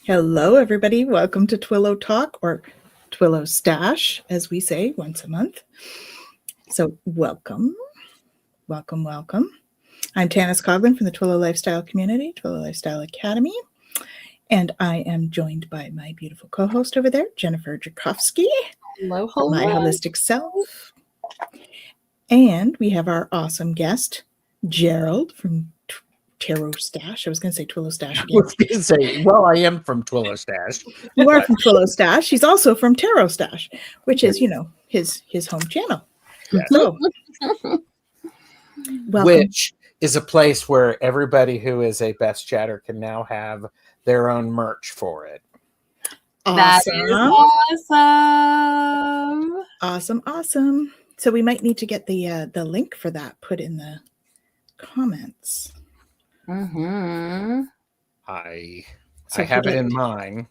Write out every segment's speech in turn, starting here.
Hello, everybody. Welcome to Twillow Talk, or TarotStache, as we say once a month. So welcome. I'm Tanys Coughlan from the Twillow Lifestyle Community, Twillow Lifestyle Academy. And I am joined by my beautiful co-host over there, Jennifer Jurkofsky. Hello. My holistic self. And we have our awesome guest, Gerald from TarotStache. I was going to say TwillowStache again. I was going to say, well, I am from TwillowStache. You are from TwillowStache. He's also from TarotStache, which is, his home channel. Yeah. So, welcome. Which is a place where everybody who is a best chatter can now have their own merch for it. That is awesome. Awesome. So we might need to get the link for that put in the comments. Mm-hmm. I have it in mine.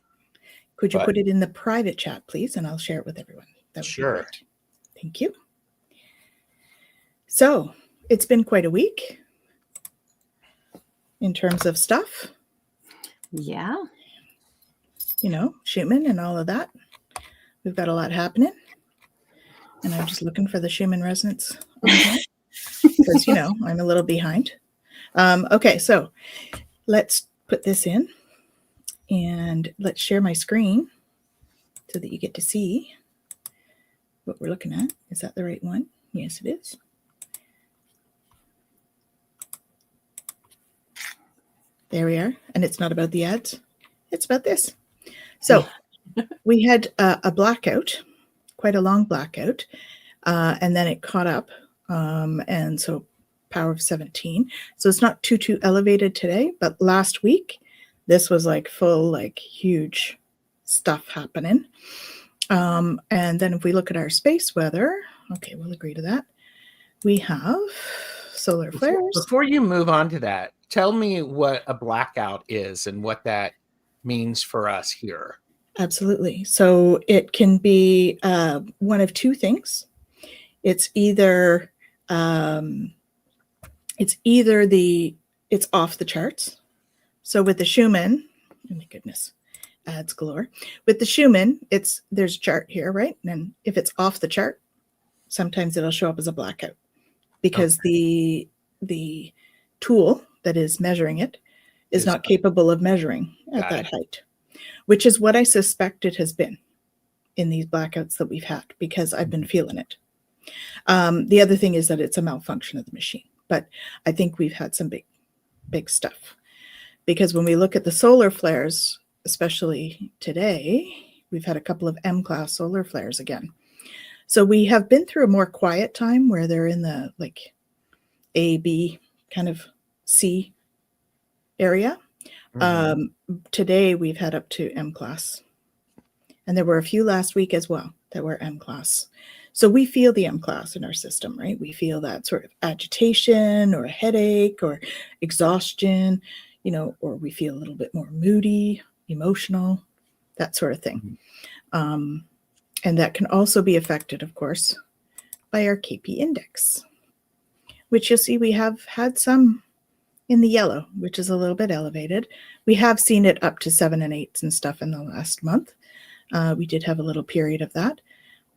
Could you put it in the private chat, please? And I'll share it with everyone. That would sure. Be great. Thank you. So it's been quite a week in terms of stuff. Yeah. Schumann and all of that. We've got a lot happening. And I'm just looking for the Schumann resonance because, I'm a little behind. Okay, so let's put this in and let's share my screen so that you get to see what we're looking at. Is that the right one? Yes, it is. There we are. And it's not about the ads. It's about this. So we had a blackout, quite a long blackout, and then it caught up. And so power of 17. So it's not too elevated today, but last week, this was full, huge stuff happening. And then if we look at our space weather, okay, we'll agree to that. We have solar flares. Before you move on to that, tell me what a blackout is and what that means for us here. Absolutely. So it can be one of two things. It's either it's off the charts. So with the Schumann, oh my goodness, ads galore. With the Schumann, there's a chart here, right? And if it's off the chart, sometimes it'll show up as a blackout because the tool that is measuring it is not capable of measuring at that height, which is what I suspect it has been in these blackouts that we've had because I've been feeling it. The other thing is that it's a malfunction of the machine, but I think we've had some big stuff because when we look at the solar flares, especially today, we've had a couple of M-class solar flares again. So we have been through a more quiet time where they're in the A, B, kind of C area. Mm-hmm. Today we've had up to M-class, and there were a few last week as well that were M-class. So we feel the M-class in our system, right? We feel that sort of agitation or a headache or exhaustion, or we feel a little bit more moody, emotional, that sort of thing. Mm-hmm. And that can also be affected, of course, by our KP index, which you'll see we have had some in the yellow, which is a little bit elevated. We have seen it up to 7 and 8s and stuff in the last month. We did have a little period of that.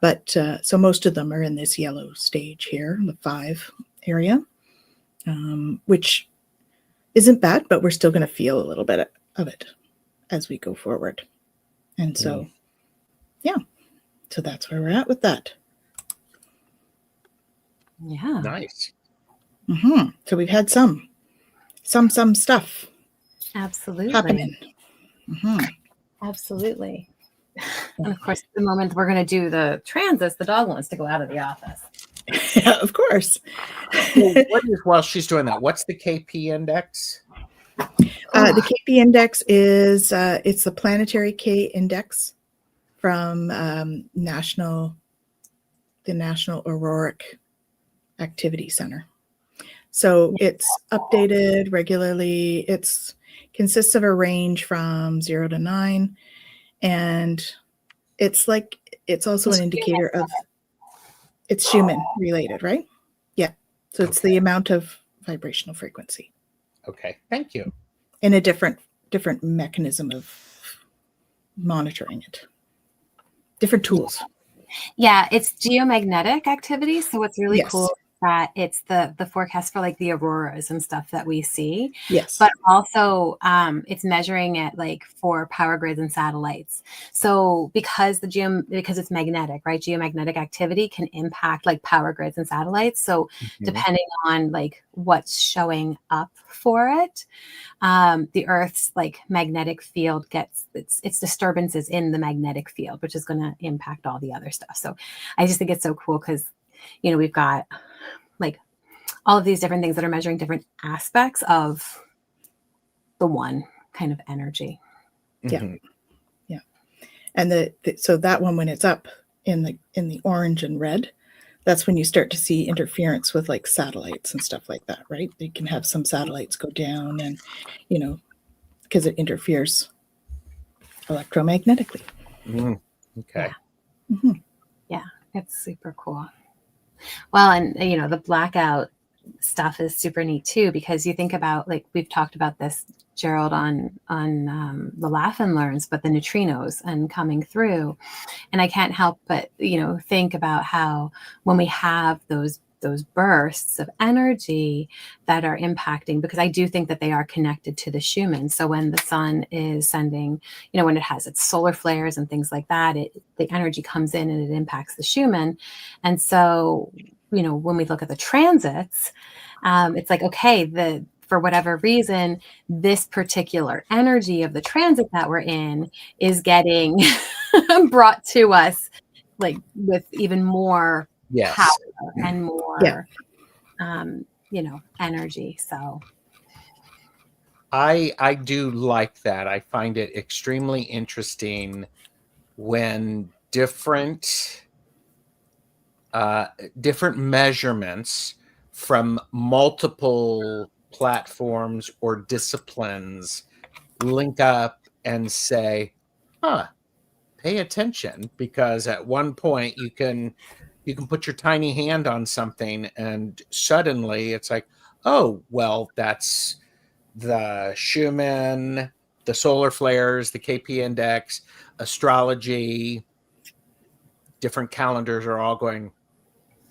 But so most of them are in this yellow stage here, the 5 area, which isn't bad, but we're still going to feel a little bit of it as we go forward. And so, so that's where we're at with that. Yeah. Nice. Mm-hmm. So we've had some stuff. Absolutely. Happening. Mm-hmm. Absolutely. And of course, the moment we're going to do the transits, the dog wants to go out of the office. Yeah, of course. While she's doing that, what's the KP index? The KP index is it's the planetary K index from the National Auroric Activity Center. So it's updated regularly. It's consists of a range from 0 to 9. And it's also an indicator of it's Schumann related, right? Yeah. So it's the amount of vibrational frequency. Okay. Thank you. In a different mechanism of monitoring it. Different tools. Yeah, it's geomagnetic activity. So what's really Yes. cool is that it's the forecast for like the auroras and stuff that we see. Yes. But also it's measuring it like for power grids and satellites. So because it's magnetic, right? Geomagnetic activity can impact like power grids and satellites. So depending on like what's showing up for it, the Earth's like magnetic field gets its disturbances in the magnetic field, which is going to impact all the other stuff. So I just think it's so cool because, you know, we've got like all of these different things that are measuring different aspects of the one kind of energy. Yeah. Yeah. And so that one, when it's up in the orange and red, that's when you start to see interference with like satellites and stuff like that, right? You can have some satellites go down and, you know, because it interferes electromagnetically. Okay. Mm-hmm. Yeah, it's super cool. Well, and you know, the blackout stuff is super neat too, because you think about, like we've talked about this, Gerald, on the Laugh and Learns, but the neutrinos and coming through. And I can't help but, you know, think about how when we have those bursts of energy that are impacting, because I do think that they are connected to the Schumann. So when the sun is sending, you know, when it has its solar flares and things like that, the energy comes in and it impacts the Schumann. And so, you know, when we look at the transits, it's like, okay, for whatever reason, this particular energy of the transit that we're in is getting brought to us like with even more power and more, you know, energy. So I do like that. I find it extremely interesting when different measurements from multiple platforms or disciplines link up and say, pay attention, because at one point you can put your tiny hand on something and suddenly it's like, oh, well, that's the Schumann, the solar flares, the KP index, astrology, different calendars are all going,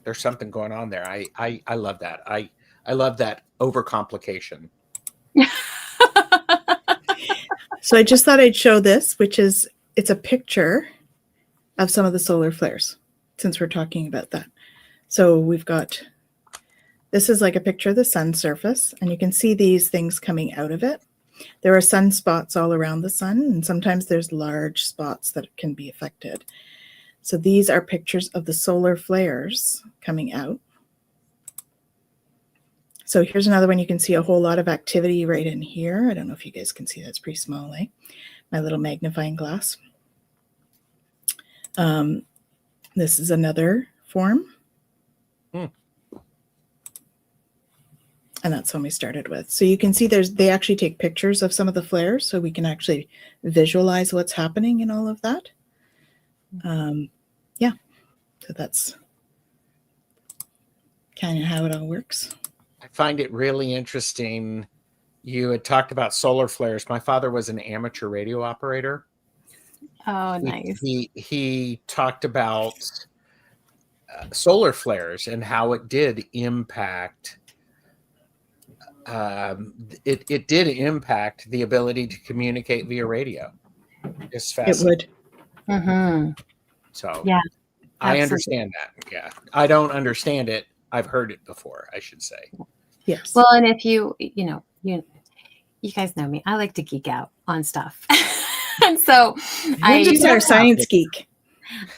there's something going on there. I love that. I love that overcomplication. So I just thought I'd show this, it's a picture of some of the solar flares, since we're talking about that. So this is like a picture of the sun's surface, and you can see these things coming out of it. There are sunspots all around the sun, and sometimes there's large spots that can be affected. So these are pictures of the solar flares coming out. So here's another one. You can see a whole lot of activity right in here. I don't know if you guys can see that. It's pretty small, eh? My little magnifying glass. This is another form. And that's when we started with. So you can see they actually take pictures of some of the flares, so we can actually visualize what's happening in all of that. Yeah, so that's kind of how it all works. I find it really interesting. You had talked about solar flares. My father was an amateur radio operator. Oh, nice. He talked about solar flares and how it did impact. It did impact the ability to communicate via radio. It's fascinating. It would. Mm-hmm. So yeah, I understand that. Yeah, I don't understand it. I've heard it before, I should say. Yes. Well, and if you guys know me, I like to geek out on stuff. And so Linda's our science geek.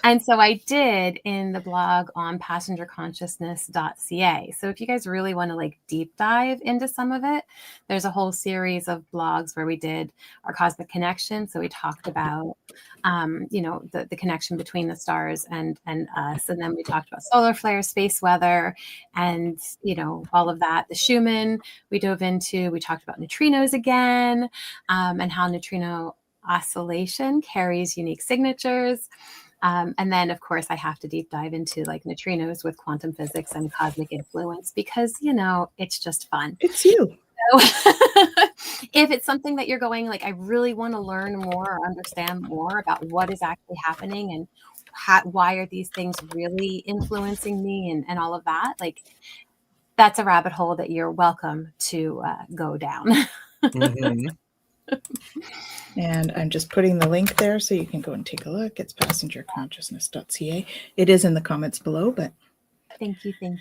And so I did in the blog on passengerconsciousness.ca. So if you guys really want to like deep dive into some of it, there's a whole series of blogs where we did our cosmic connection. So we talked about, you know, the connection between the stars and us. And then we talked about solar flares, space weather, and, you know, all of that. The Schumann we dove into. We talked about neutrinos again, and how neutrino oscillation carries unique signatures. And then, of course, I have to deep dive into like neutrinos with quantum physics and cosmic influence because, you know, it's just fun. It's you. if it's something that you're going like, I really want to learn more or understand more about what is actually happening and why are these things really influencing me and all of that, like that's a rabbit hole that you're welcome to go down. Mhm. And I'm just putting the link there so you can go and take a look. It's passengerconsciousness.ca. It is in the comments below, but Thank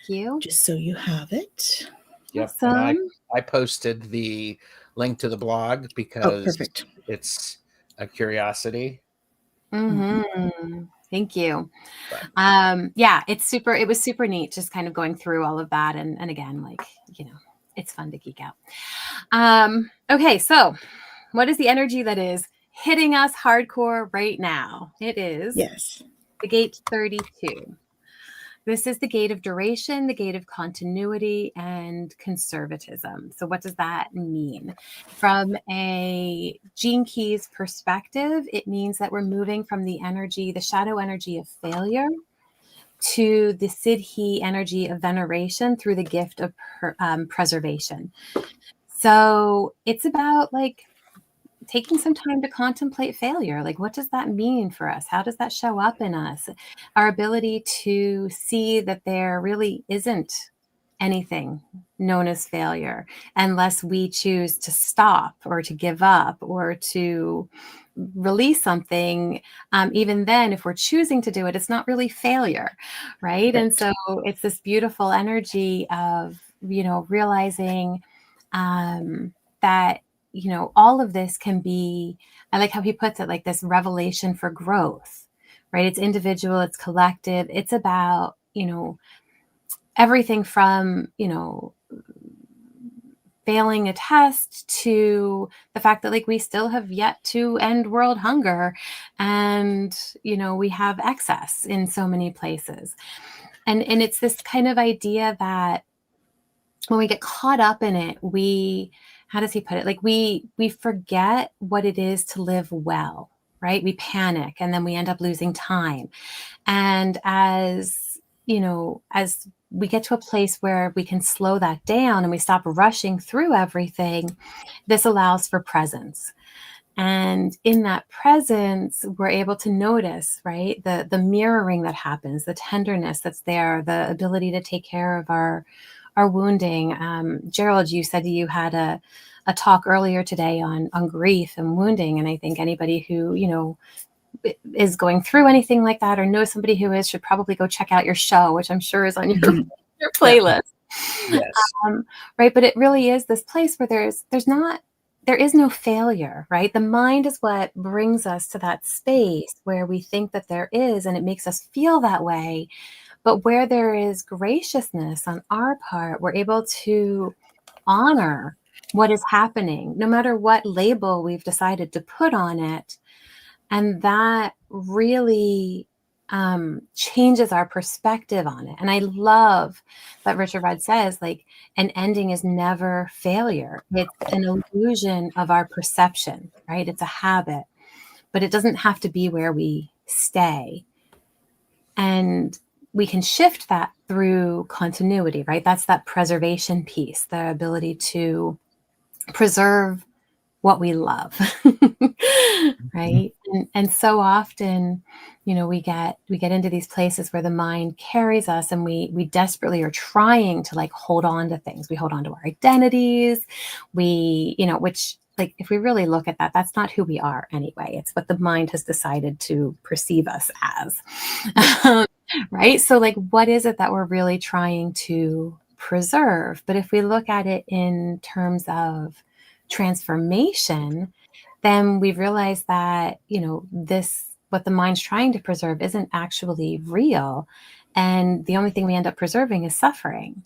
you. just so you have it. Yep. Awesome. And I posted the link to the blog Oh, because perfect. it's a curiosity. Thank you. But Yeah, it was super neat just kind of going through all of that. And again, like, you know, it's fun to geek out. Okay. So what is the energy that is hitting us hardcore right now? It is Yes. the gate 32. This is the gate of duration, the gate of continuity, and conservatism. So what does that mean? From a Gene Keys perspective, it means that we're moving from the energy, the shadow energy of failure, to the Siddhi energy of veneration through the gift of preservation. So it's about like taking some time to contemplate failure. Like, what does that mean for us? How does that show up in us? Our ability to see that there really isn't anything known as failure unless we choose to stop or to give up or to release something. Even then, if we're choosing to do it, it's not really failure, right? And so it's this beautiful energy of, you know, realizing that, you know, all of this can be, I like how he puts it, like this revelation for growth, right? It's individual, it's collective. It's about, you know, everything from, you know, failing a test to the fact that like we still have yet to end world hunger and, you know, we have excess in so many places. And it's this kind of idea that when we get caught up in it, how does he put it? Like we forget what it is to live well, right? We panic and then we end up losing time. And as, you know, as we get to a place where we can slow that down and we stop rushing through everything, this allows for presence. And in that presence, we're able to notice, right? The mirroring that happens, the tenderness that's there, the ability to take care of our wounding. Gerald, you said you had a talk earlier today on grief and wounding. And I think anybody who, you know, is going through anything like that or knows somebody who is should probably go check out your show, which I'm sure is on your playlist. yes. Right. But it really is this place where there is no failure, right? The mind is what brings us to that space where we think that there is, and it makes us feel that way. But where there is graciousness on our part, we're able to honor what is happening, no matter what label we've decided to put on it. And that really changes our perspective on it. And I love that Richard Rudd says, like, an ending is never failure. It's an illusion of our perception, right? It's a habit, but it doesn't have to be where we stay. And we can shift that through continuity, right? That's that preservation piece, the ability to preserve what we love, right? And so often, you know, we get into these places where the mind carries us and we desperately are trying to like hold on to things. We hold on to our identities, you know, which, like, if we really look at that, that's not who we are anyway. It's what the mind has decided to perceive us as, right? So like, what is it that we're really trying to preserve? But if we look at it in terms of transformation, then we've realized that, you know, what the mind's trying to preserve isn't actually real. And the only thing we end up preserving is suffering.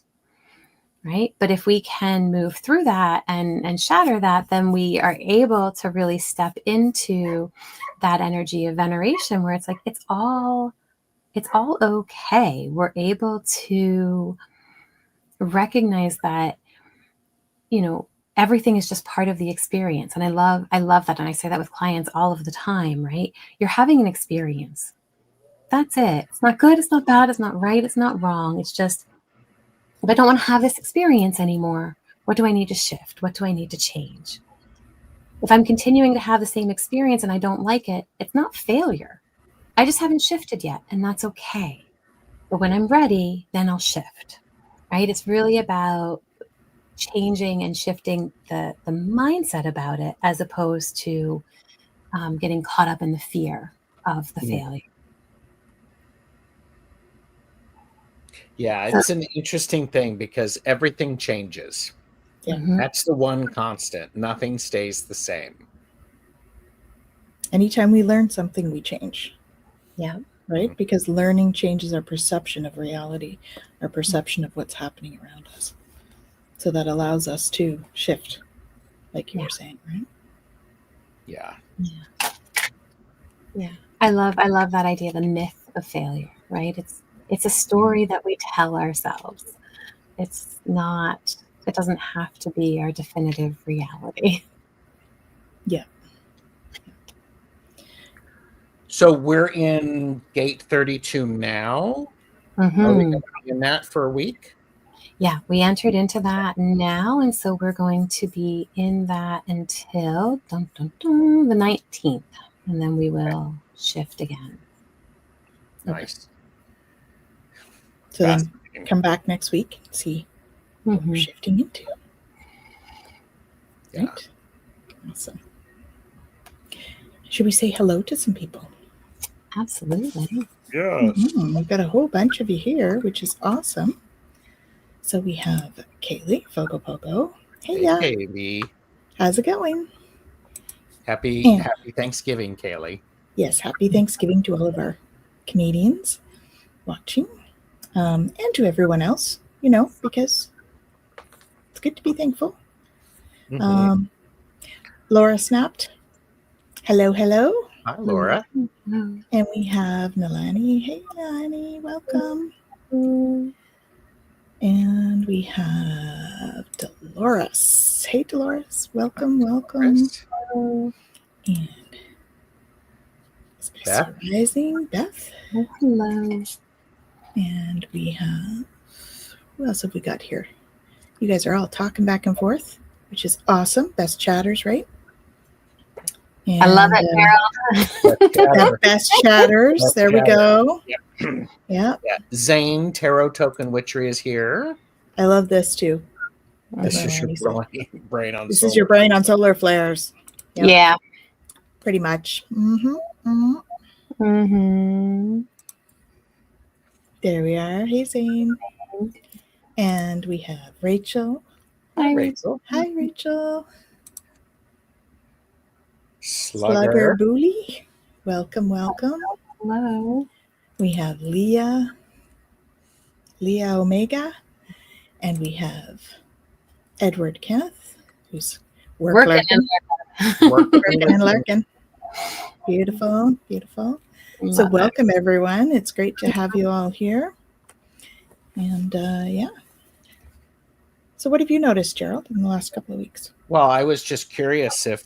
Right. But if we can move through that and shatter that, then we are able to really step into that energy of veneration where it's like, it's all okay. We're able to recognize that, you know, everything is just part of the experience. And I love that. And I say that with clients all of the time, right? You're having an experience. That's it. It's not good. It's not bad. It's not right. It's not wrong. It's just, if I don't want to have this experience anymore, What do I need to shift? What do I need to change? If I'm continuing to have the same experience and I don't like it, it's not failure. I just haven't shifted yet, and that's okay. But when I'm ready, then I'll shift, right? It's really about changing and shifting the mindset about it, as opposed to getting caught up in the fear of the failure. Yeah, it's an interesting thing because everything changes. Yeah. That's the one constant. Nothing stays the same. Anytime we learn something, we change. Yeah. Right? Because learning changes our perception of reality, our perception of what's happening around us. So that allows us to shift, like you were saying, right? Yeah. Yeah. I love that idea, the myth of failure, right? It's a story that we tell ourselves. It doesn't have to be our definitive reality. Yeah. So we're in gate 32 now. Are we going to be in that for a week? Yeah, we entered into that now, and so we're going to be in that until the 19th, and then we will shift again. Nice. So then come back next week and see what we're shifting into. Yeah. Right? Awesome. Should we say hello to some people? Absolutely. Yes. We've got a whole bunch of you here, which is awesome. So we have Kaylee, Fogo Pogo. Hey, Kaylee. How's it going? Happy Thanksgiving, Kaylee. Yes, happy Thanksgiving to all of our Canadians watching, and to everyone else, because it's good to be thankful. Laura snapped. Hello. Hi, Laura. And we have Nalani. Hey, Nalani, welcome. And we have Dolores. Hey, Dolores, welcome. And Beth. Rising, Beth. Hello. And we have, who else have we got here? You guys are all talking back and forth, which is awesome. Best chatters, right? And, I love it, Gerald. Best chatters. There we go. Yep. Yeah. Zane, Tarot Token Witchery is here. I love this too. This is your brain on This is your brain on solar flares. Yep. Yeah. Pretty much. There we are. Hey, Zane. And we have Rachel. Hi, Rachel. Hi, Rachel. Slugger Booley. Welcome. Hello. We have Leah Omega. And we have Edward Kenneth, who's working and lurking. Beautiful. So welcome, everyone. It's great to have you all here. And So what have you noticed, Gerald, in the last couple of weeks? Well, I was just curious if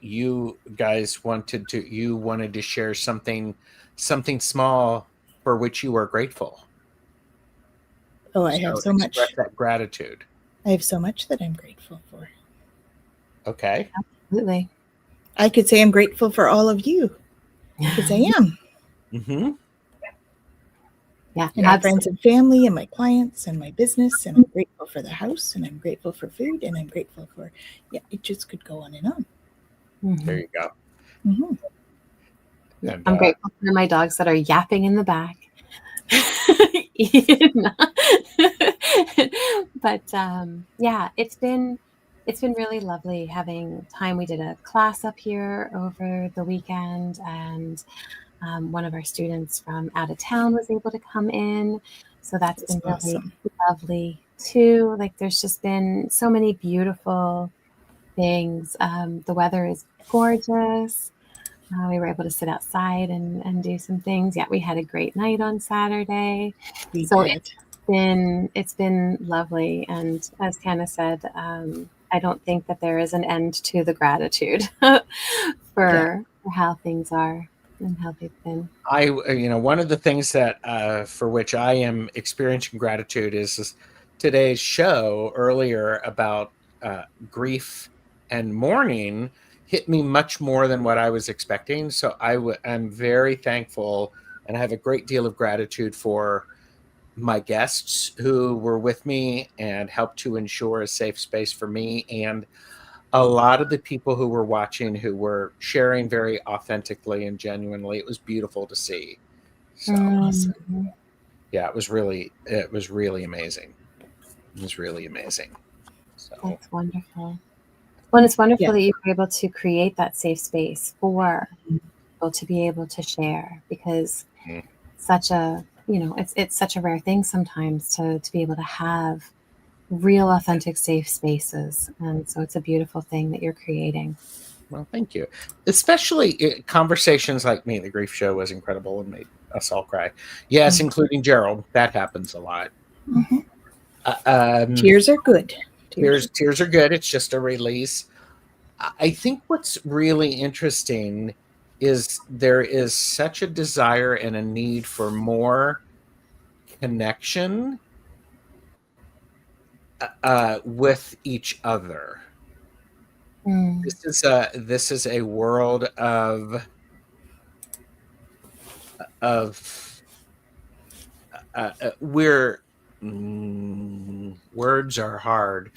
you guys wanted to share something small for which you were grateful. Oh, I have so much. That gratitude. I have so much that I'm grateful for. Okay. Absolutely. I could say I'm grateful for all of you, because I am. Yeah. And my friends and family and my clients and my business, and I'm grateful for the house, and I'm grateful for food, and I'm grateful for, it just could go on and on. There you go. And, I'm grateful for my dogs that are yapping in the back. But it's been really lovely having time. We did a class up here over the weekend, and one of our students from out of town was able to come in, so that's been really lovely too. Like, there's just been so many beautiful things. The weather is gorgeous. We were able to sit outside and do some things. Yeah, we had a great night on Saturday. It's been lovely. And as Tanys said, I don't think that there is an end to the gratitude for how things are and how they've been. One of the things that for which I am experiencing gratitude is today's show earlier about grief and mourning hit me much more than what I was expecting. So I'm very thankful, and I have a great deal of gratitude for my guests who were with me and helped to ensure a safe space for me, and a lot of the people who were watching who were sharing very authentically and genuinely. It was beautiful to see. So Mhm. yeah, it was really amazing. It was really amazing. So That's wonderful. Well, it's wonderful Yeah. that you were able to create that safe space for people to be able to share, because Mhm. such a, it's such a rare thing sometimes to be able to have real authentic safe spaces. And so it's a beautiful thing that you're creating. Well, thank you. Especially conversations like me. The grief show was incredible and made us all cry. Yes, including Gerald. That happens a lot. Mhm. Um, Tears are good. tears are good. It's just a release. I think what's really interesting is there is such a desire and a need for more connection with each other. Mm. This is a world of we're words are hard.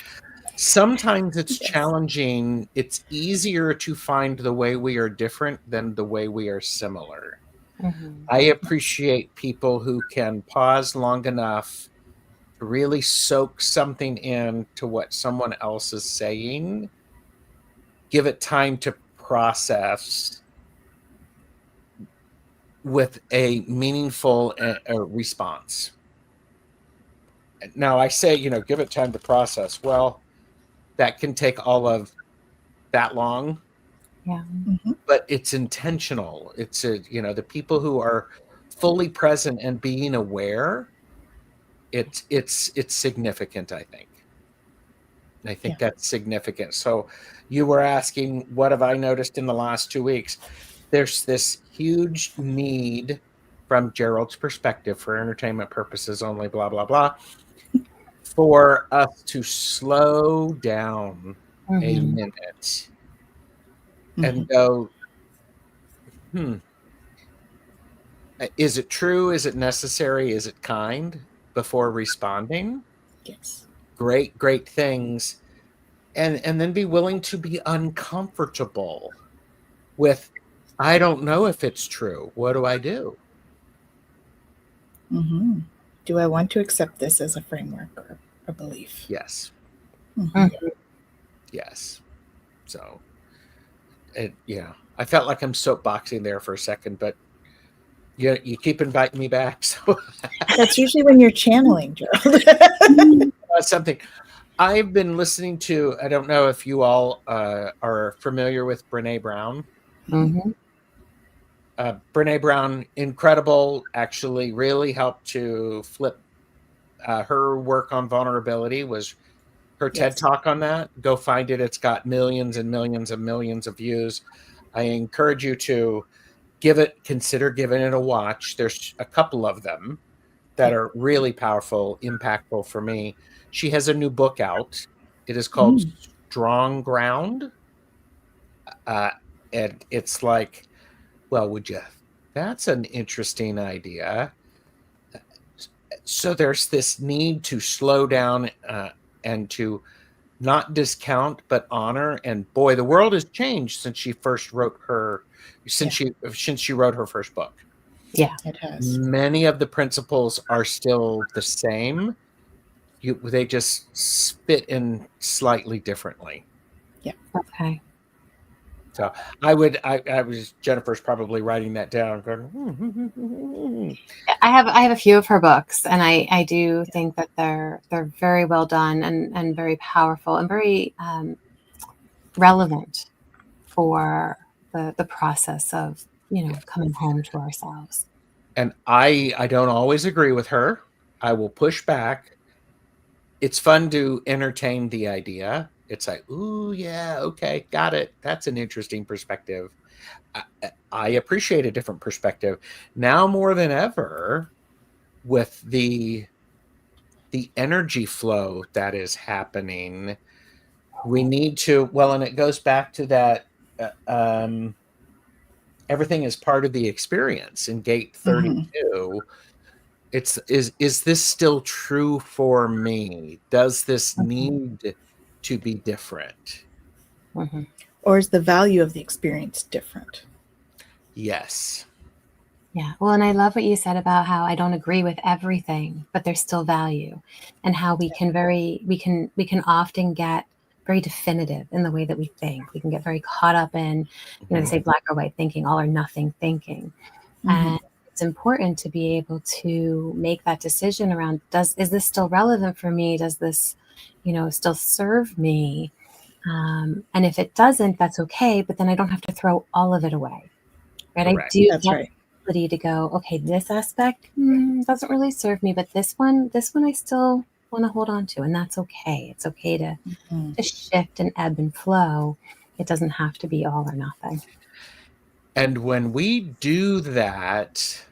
Sometimes it's Yes. challenging. It's easier to find the way we are different than the way we are similar. Mhm. I appreciate people who can pause long enough to really soak something in to what someone else is saying, give it time to process with a meaningful response. Now, I say, give it time to process. Well, that can take all of that long, Yeah. Mhm. but it's intentional. It's the people who are fully present and being aware, it's significant, I think. I think Yeah. that's significant. So you were asking, what have I noticed in the last 2 weeks? There's this huge need from Gerald's perspective, for entertainment purposes only, blah, blah, blah, for us to slow down a Mhm. minute and Mhm. go, is it true? Is it necessary? Is it kind? Before responding? Yes. Great things. And then be willing to be uncomfortable with, I don't know if it's true. What do I do? Mhm. Do I want to accept this as a framework or a belief? Yes. Mhm. Yes. So I felt like I'm soapboxing there for a second, but you keep inviting me back. So That's usually when you're channeling, Gerald. something I've been listening to. I don't know if you all are familiar with Brene Brown. Mhm. Brene Brown, incredible, actually really helped to flip her work on vulnerability was her TED Yes. talk on that. Go find it. It's got millions and millions and millions of views. I encourage you to consider giving it a watch. There's a couple of them that Yeah. are really powerful, impactful for me. She has a new book out. It is called Mm. Strong Ground. Uh, and it's like, well, would you? That's an interesting idea. So there's this need to slow down and to not discount but honor. And boy, the world has changed since she first wrote her Yeah. since she wrote her first book. Yeah. It has. Many of the principles are still the same. They just spit in slightly differently. Yeah. Okay. So I was Jennifer's probably writing that down, going, I have a few of her books, and I do think that they're very well done and very powerful and very relevant for the process of coming home to ourselves. and I don't always agree with her. I will push back. It's fun to entertain the idea. It's like, ooh, yeah, okay, got it. That's an interesting perspective. I appreciate a different perspective now more than ever with the the energy flow that is happening. We need to, well, and it goes back to that, everything is part of the experience in gate 32. Is this still true for me? Does this need to be different? Or is the value of the experience different? Yes. Yeah. Well, and I love what you said about how I don't agree with everything, but there's still value, and how we can often get very definitive in the way that we think. We can get very caught up in, they say black or white thinking, all or nothing thinking. And it's important to be able to make that decision around, is this still relevant for me? Does this, still serve me? And if it doesn't, that's okay. But then I don't have to throw all of it away. Right? Correct. I do That's have right. the ability to go, okay, this aspect doesn't really serve me, but this one I still want to hold on to, and that's okay. It's okay to shift and ebb and flow. It doesn't have to be all or nothing. And when we do that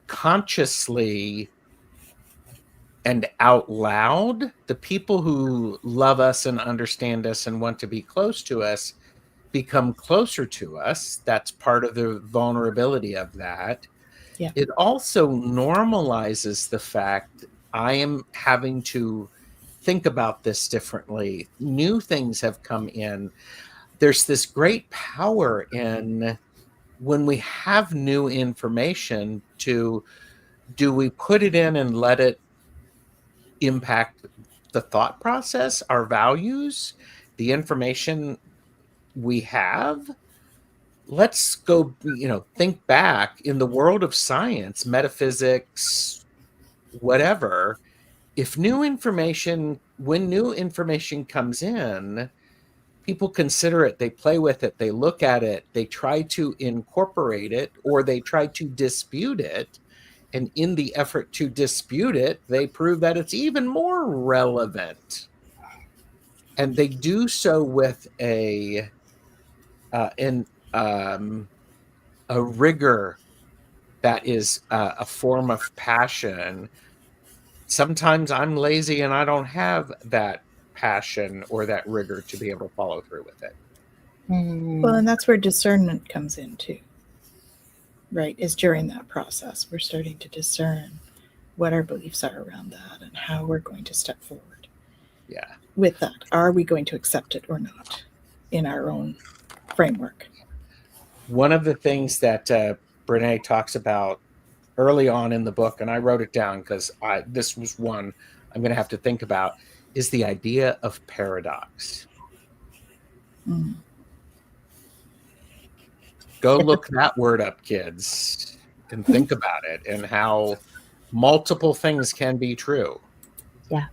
consciously and out loud, the people who love us and understand us and want to be close to us become closer to us. That's part of the vulnerability of that. Yeah. It also normalizes the fact I am having to think about this differently. New things have come in. There's this great power in when we have new information do we put it in and let it impact the thought process, our values, the information we have? Let's go, think back in the world of science, metaphysics, whatever. When new information comes in, people consider it, they play with it, they look at it, they try to incorporate it, or they try to dispute it. And in the effort to dispute it, they prove that it's even more relevant. And they do so with a rigor that is a form of passion. Sometimes I'm lazy and I don't have that passion or that rigor to be able to follow through with it. Well, and that's where discernment comes in too, right? Is during that process, we're starting to discern what our beliefs are around that and how we're going to step forward. Yeah. With that, are we going to accept it or not in our own framework? One of the things that Brene talks about early on in the book, and I wrote it down because this was one I'm going to have to think about, is the idea of paradox. Go look that word up, kids, and think about it and how multiple things can be true. Yeah,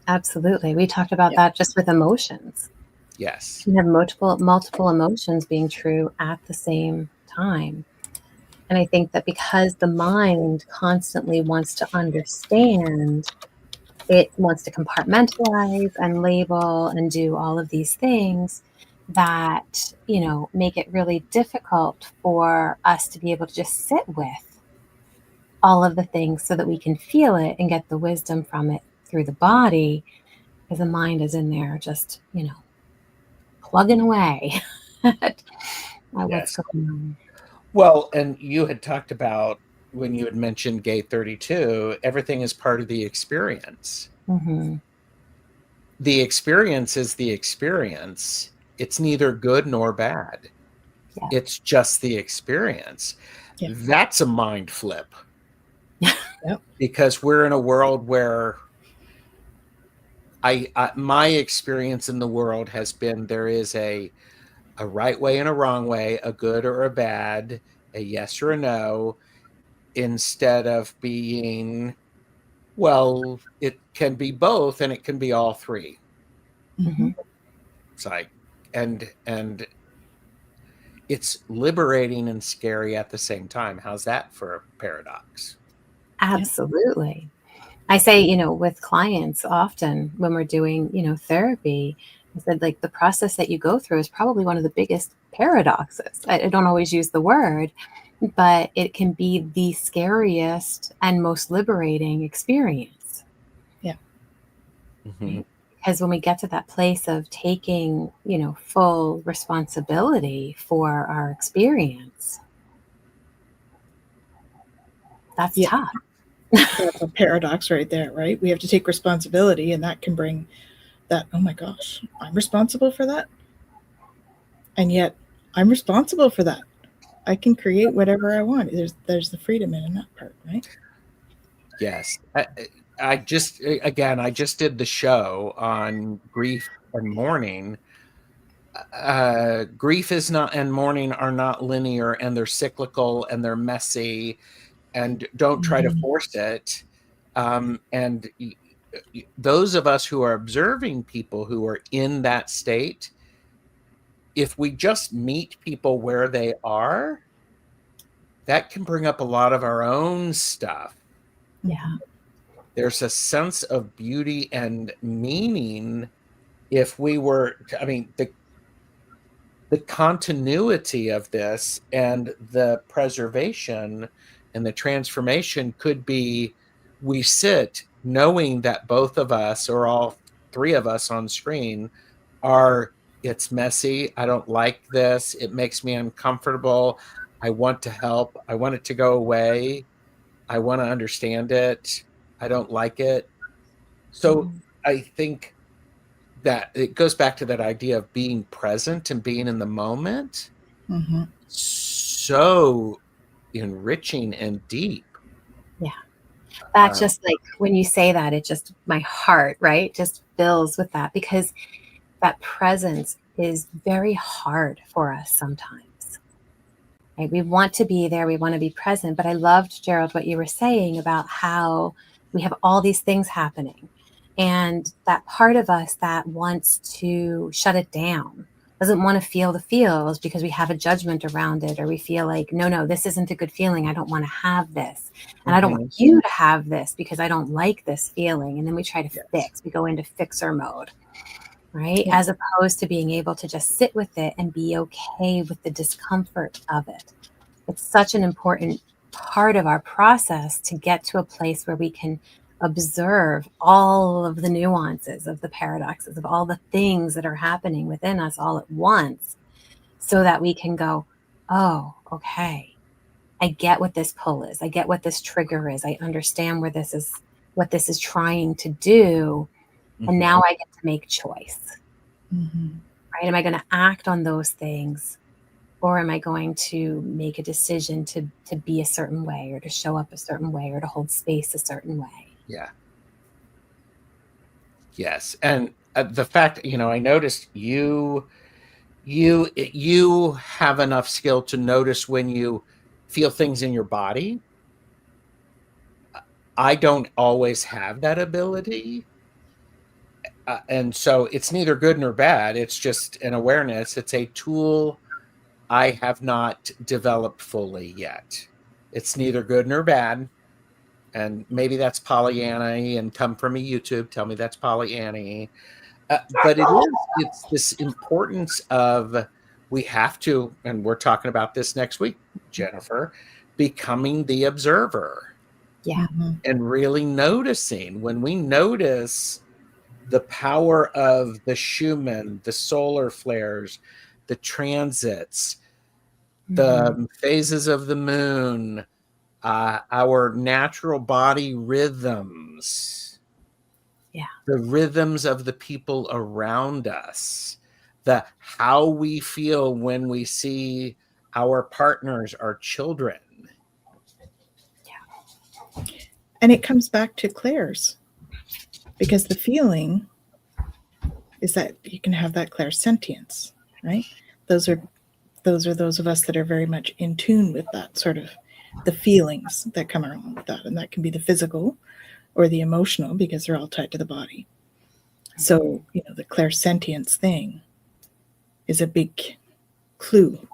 absolutely. We talked about that just with emotions. Yes. You have multiple emotions being true at the same time. And I think that because the mind constantly wants to understand, it wants to compartmentalize and label and do all of these things that, make it really difficult for us to be able to just sit with all of the things so that we can feel it and get the wisdom from it through the body, because the mind is in there just, plugging away at what's going on. Well, and you had talked about when you had mentioned gate 32, everything is part of the experience. The experience is the experience. It's neither good nor bad. Yeah. It's just the experience. Yeah. That's a mind flip. Yep. Because we're in a world where my experience in the world has been there is a right way and a wrong way, a good or a bad, a yes or a no, instead of being, well, it can be both and it can be all three. It's like, and it's liberating and scary at the same time. How's that for a paradox? Absolutely. I say, with clients often when we're doing, therapy, I said, like, the process that you go through is probably one of the biggest paradoxes. I don't always use the word, but it can be the scariest and most liberating experience. Mhm. Because when we get to that place of taking, full responsibility for our experience, that's Yeah. tough. That's a paradox right there, right? We have to take responsibility, and that can bring that, oh my gosh, I'm responsible for that. And yet I'm responsible for that. I can create whatever I want. There's the freedom in that part, right? Yes. I just did the show on grief and mourning. Grief is not and mourning are not linear, and they're cyclical, and they're messy, and don't try to force it. And those of us who are observing people who are in that state, if we just meet people where they are, that can bring up a lot of our own stuff. Yeah. There's a sense of beauty and meaning if we were, the continuity of this and the preservation and the transformation could be, we sit knowing that both of us, or all three of us on screen, are, it's messy, I don't like this, it makes me uncomfortable, I want to help, I want it to go away, I want to understand it, I don't like it. So I think that it goes back to that idea of being present and being in the moment. Mm-hmm. So enriching and deep. Yeah. That's just like, when you say that, it just, my heart, right, just fills with that, because that presence is very hard for us sometimes. Right? We want to be there, we want to be present. But I loved, Gerald, what you were saying about how we have all these things happening. And that part of us that wants to shut it down, doesn't want to feel the feels because we have a judgment around it, or we feel like, no, this isn't a good feeling. I don't want to have this. And I don't want you to have this because I don't like this feeling. And then we try to fix, we go into fixer mode, right? Yeah. As opposed to being able to just sit with it and be okay with the discomfort of it. It's such an important part of our process to get to a place where we can observe all of the nuances of the paradoxes, of all the things that are happening within us all at once, so that we can go, oh, okay, I get what this pull is. I get what this trigger is. I understand what this is trying to do. And now I get to make choice, right? Am I going to act on those things, or am I going to make a decision to be a certain way, or to show up a certain way, or to hold space a certain way? Yeah. Yes. And the fact, I noticed you have enough skill to notice when you feel things in your body. I don't always have that ability. And so it's neither good nor bad. It's just an awareness. It's a tool I have not developed fully yet. It's neither good nor bad. And maybe that's Pollyanna, and come from a YouTube, tell me that's Pollyanna. But it's this importance of, we have to, and we're talking about this next week, Jennifer, becoming the observer. Yeah. And really noticing. When we notice the power of the Schumann, the solar flares, the transits, the phases of the moon, our natural body rhythms, the rhythms of the people around us, how we feel when we see our partners, our children. And it comes back to Claire's, because the feeling is that you can have that clairsentience, right? Those are those of us that are very much in tune with that sort of the feelings that come along with that. And that can be the physical or the emotional, because they're all tied to the body. So, the clairsentience thing is a big clue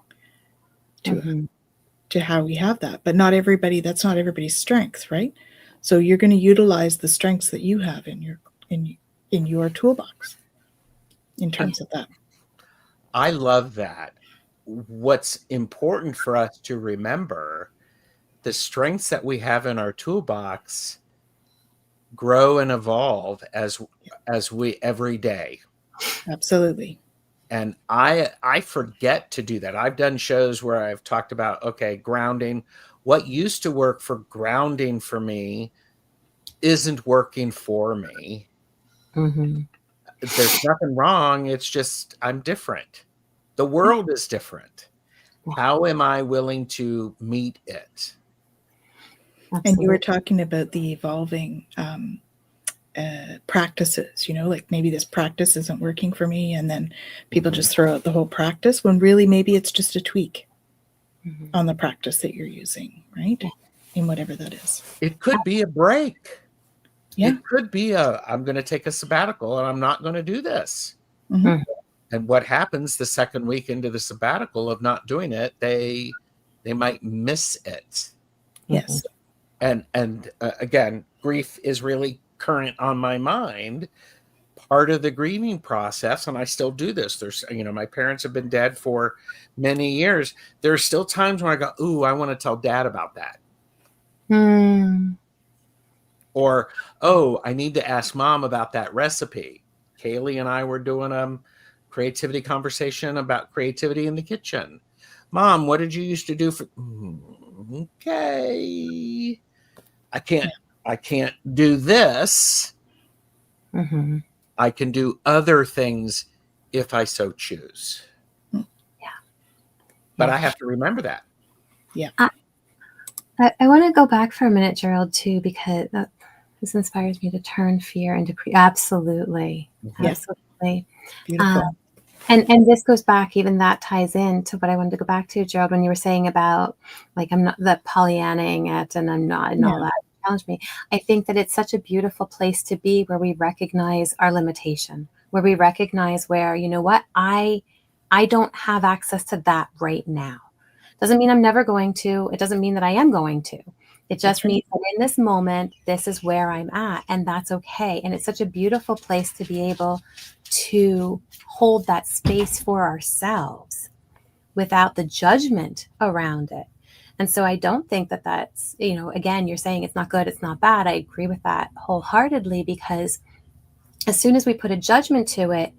to how we have that. But that's not everybody's strength, right? So you're going to utilize the strengths that you have in your toolbox in terms of that. I love that. What's important for us to remember, the strengths that we have in our toolbox grow and evolve as we every day. Absolutely. And I forget to do that. I've done shows where I've talked about, okay, grounding. What used to work for grounding for me isn't working for me. Mm-hmm. There's nothing wrong. It's just I'm different. The world is different. How am I willing to meet it? Absolutely. And you were talking about the evolving practices, like maybe this practice isn't working for me, and then people just throw out the whole practice when really maybe it's just a tweak on the practice that you're using, right? In whatever that is. It could be a break. Yeah. It could be I'm going to take a sabbatical and I'm not going to do this. Mhm. And what happens the second week into the sabbatical of not doing it, they might miss it. Yes. And again, grief is really current on my mind. Part of the grieving process, and I still do this. There's, my parents have been dead for many years. There are still times when I go, ooh, I want to tell Dad about that. Or, oh, I need to ask Mom about that recipe. Kaylee and I were doing a creativity conversation about creativity in the kitchen. Mom, what did you used to do for? Okay, I can't do this. I can do other things if I so choose. But I have to remember that. Yeah. I want to go back for a minute, Gerald, too, because this inspires me to turn fear into absolutely. Absolutely. Beautiful. And this goes back, even that ties in to what I wanted to go back to, Gerald, when you were saying about, like, I'm not the Pollyanning it and I'm not and all that challenged me. I think that it's such a beautiful place to be, where we recognize our limitation, where we recognize where, you know what, I don't have access to that right now. Doesn't mean I'm never going to. It doesn't mean that I am going to. It just means that in this moment, this is where I'm at, and that's okay. And it's such a beautiful place to be able to hold that space for ourselves without the judgment around it. And so I don't think that that's, again, you're saying it's not good, it's not bad. I agree with that wholeheartedly, because as soon as we put a judgment to it,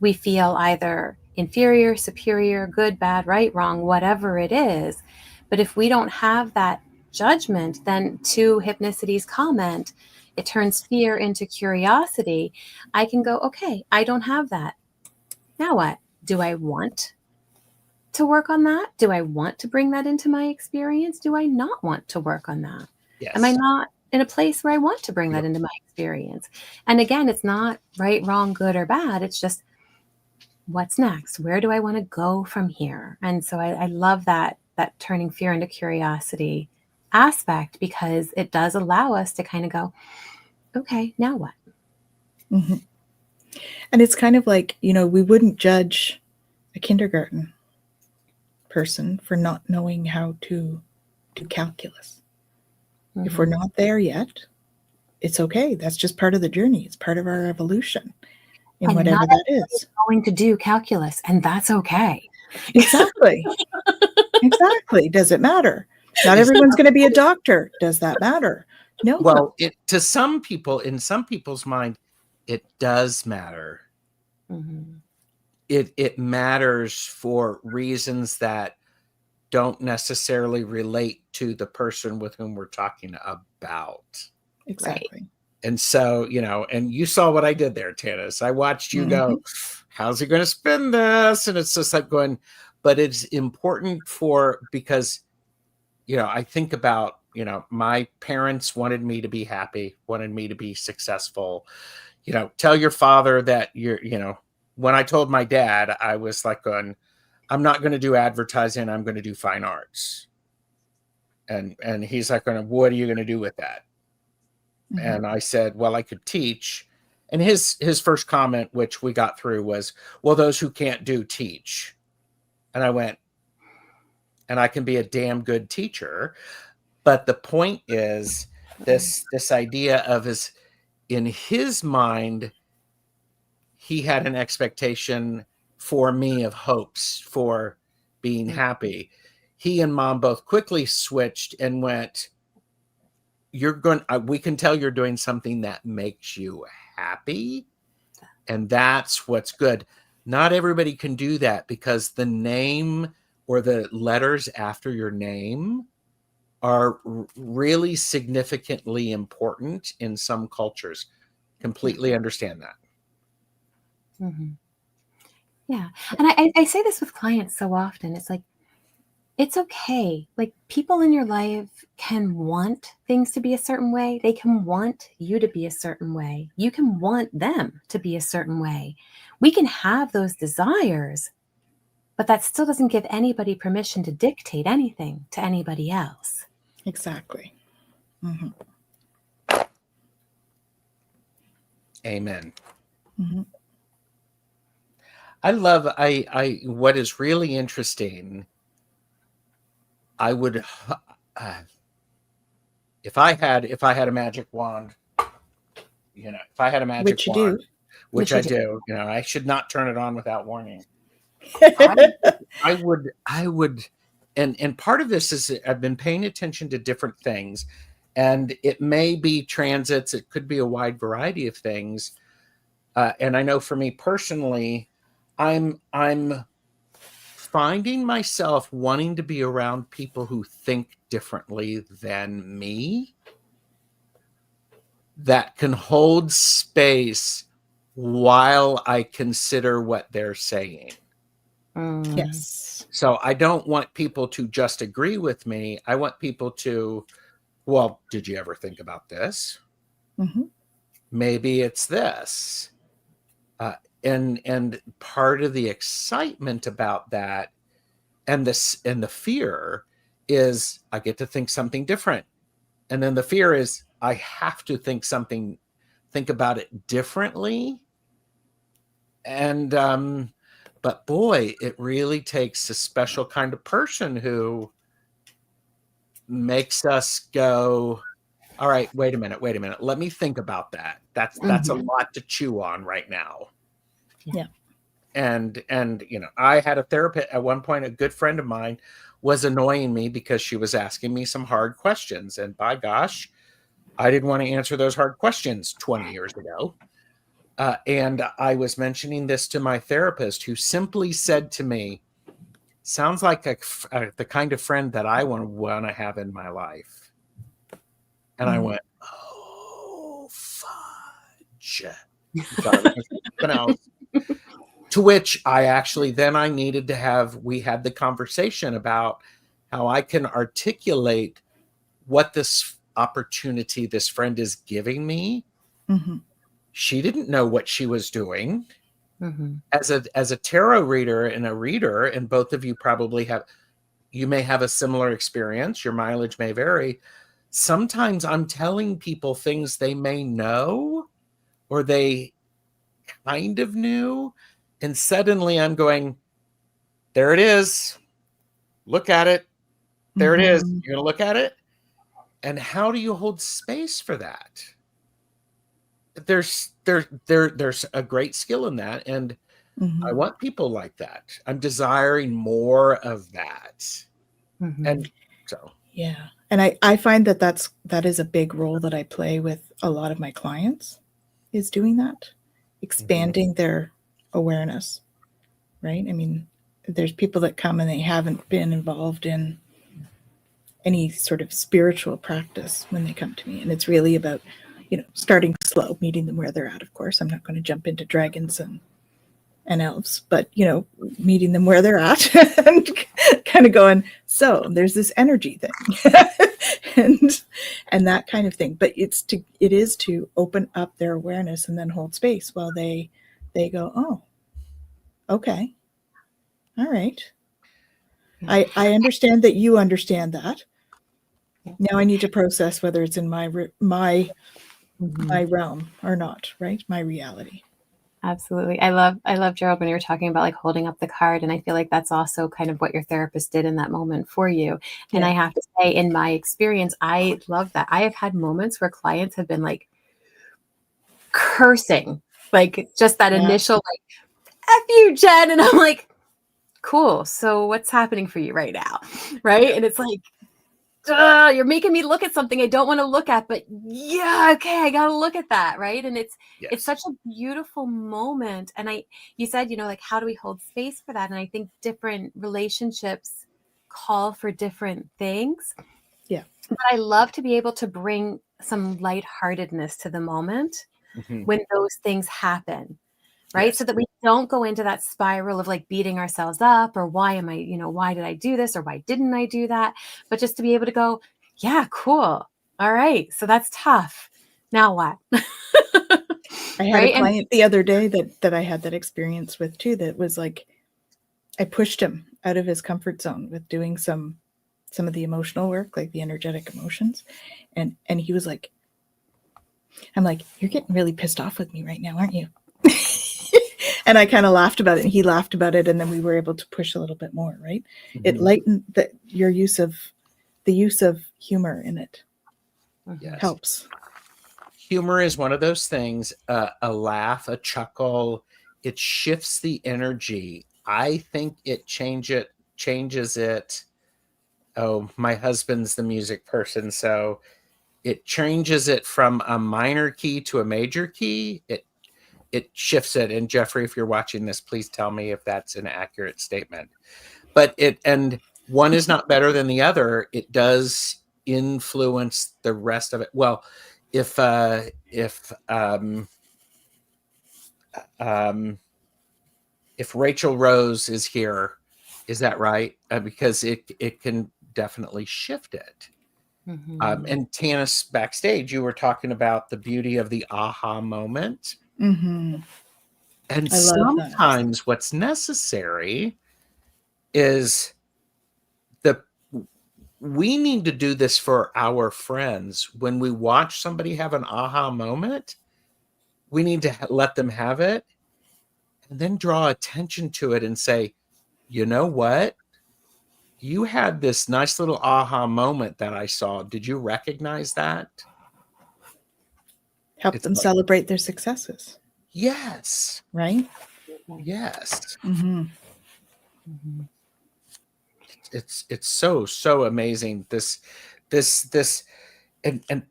we feel either inferior, superior, good, bad, right, wrong, whatever it is. But if we don't have that judgment, then to Hypnicity's comment, it turns fear into curiosity. I can go, okay, I don't have that. Now what? Do I want to work on that? Do I want to bring that into my experience? Do I not want to work on that? Yes. Am I not in a place where I want to bring that into my experience? And again, it's not right, wrong, good, or bad. It's just, what's next? Where do I want to go from here? And so I love that turning fear into curiosity aspect, because it does allow us to kind of go, okay, now what? Mm-hmm. And it's kind of like, we wouldn't judge a kindergarten person for not knowing how to do calculus. Mm-hmm. If we're not there yet, it's okay. That's just part of the journey. It's part of our evolution in and whatever that is. Going to do calculus, and that's okay. Exactly. Exactly. Does it matter? Not everyone's going to be a doctor. Does that matter? No. Well, to some people, in some people's mind, it does matter. Mm-hmm. It matters for reasons that don't necessarily relate to the person with whom we're talking about. Exactly. Right. And so, and you saw what I did there, Tanys. I watched you go, how's he going to spin this? And it's just like going, but it's important because, I think about, my parents wanted me to be happy, wanted me to be successful. Tell your father that when I told my dad, I was like going, I'm not going to do advertising. I'm going to do fine arts. And he's like, what are you going to do with that? Mm-hmm. And I said, well, I could teach. And his first comment, which we got through, was, well, those who can't do teach. And I went, and I can be a damn good teacher. But the point is this idea of in his mind, he had an expectation for me of hopes for being happy. He and Mom both quickly switched and went, we can tell you're doing something that makes you happy. And that's what's good. Not everybody can do that because the name or the letters after your name are really significantly important in some cultures. Completely understand that. Mm-hmm. Yeah. And I say this with clients so often. It's like, it's okay. Like, people in your life can want things to be a certain way. They can want you to be a certain way. You can want them to be a certain way. We can have those desires, but that still doesn't give anybody permission to dictate anything to anybody else. Exactly. Mm-hmm. Amen. Mm-hmm. I love what is really interesting. I would, if I had a magic wand, if I had a magic Which you wand, do. which you I do, I should not turn it on without warning. do. I would, and part of this is I've been paying attention to different things, and it may be transits. It could be a wide variety of things. And I know for me personally, I'm finding myself wanting to be around people who think differently than me, that can hold space while I consider what they're saying. Yes. So I don't want people to just agree with me. I want people to, well, did you ever think about this? Mm-hmm. Maybe it's this. And part of the excitement about that and the fear is I get to think something different. And then the fear is I have to think about it differently. And but boy, it really takes a special kind of person who makes us go, all right, wait a minute. Let me think about that. That's a lot to chew on right now. Yeah. And I had a therapist at one point. A good friend of mine was annoying me because she was asking me some hard questions, and by gosh, I didn't want to answer those hard questions 20 years ago. And I was mentioning this to my therapist, who simply said to me, sounds like the kind of friend that I want to have in my life. And I went, oh, fudge. To which we had the conversation about how I can articulate what this opportunity this friend is giving me. Mm-hmm. She didn't know what she was doing. Mm-hmm. As a tarot reader and a reader, and both of you you may have a similar experience. Your mileage may vary. Sometimes I'm telling people things they may know or they kind of knew, and suddenly I'm going, there it is. Look at it. There it is. You're going to look at it. And how do you hold space for that? There's a great skill in that. And I want people like that. I'm desiring more of that. Mm-hmm. And so. Yeah. And I find that is a big role that I play with a lot of my clients, is doing that, expanding their awareness, right? I mean, there's people that come and they haven't been involved in any sort of spiritual practice when they come to me. And it's really about, starting slow, meeting them where they're at. Of course, I'm not going to jump into dragons and elves, but, meeting them where they're at and kind of going, so there's this energy thing and that kind of thing. But it is to open up their awareness and then hold space while they go, oh, okay. All right. I understand that you understand that. Now I need to process whether it's in my realm or not, right? My reality. Absolutely. I love Gerald, when you were talking about like holding up the card. And I feel like that's also kind of what your therapist did in that moment for you. And I have to say, in my experience, I love that. I have had moments where clients have been like cursing, like just that initial like, F you, Jen. And I'm like, cool. So what's happening for you right now? Right. And it's like, you're making me look at something I don't want to look at, but yeah, okay, I got to look at that. Right. And it's such a beautiful moment. And you said, like, how do we hold space for that? And I think different relationships call for different things. Yeah. But I love to be able to bring some lightheartedness to the moment when those things happen. Right. Yes. So that we don't go into that spiral of like beating ourselves up or why did I do this or why didn't I do that? But just to be able to go, yeah, cool. All right. So that's tough. Now what? I had a client the other day that I had that experience with too, that was like, I pushed him out of his comfort zone with doing some of the emotional work, like the energetic emotions. And he was like, I'm like, you're getting really pissed off with me right now, aren't you? And I kind of laughed about it and he laughed about it. And then we were able to push a little bit more, right? It lightened the use of humor in it. Yes. Helps. Humor is one of those things, a laugh, a chuckle, it shifts the energy. I think it changes it. Oh, my husband's the music person, so it changes it from a minor key to a major key. It shifts it. And Jeffrey, if you're watching this, please tell me if that's an accurate statement. But and one is not better than the other. It does influence the rest of it. Well, if Rachel Rose is here, is that right? Because it can definitely shift it. And Tanys, backstage, you were talking about the beauty of the aha moment. Mm-hmm. And I love that. sometimes what's necessary is we need to do this for our friends. When we watch somebody have an aha moment, we need to let them have it and then draw attention to it and say, you know what? You had this nice little aha moment that I saw. Did you recognize that? Help them celebrate their successes. Yes. Right? Yes. Mm-hmm. It's so amazing. This and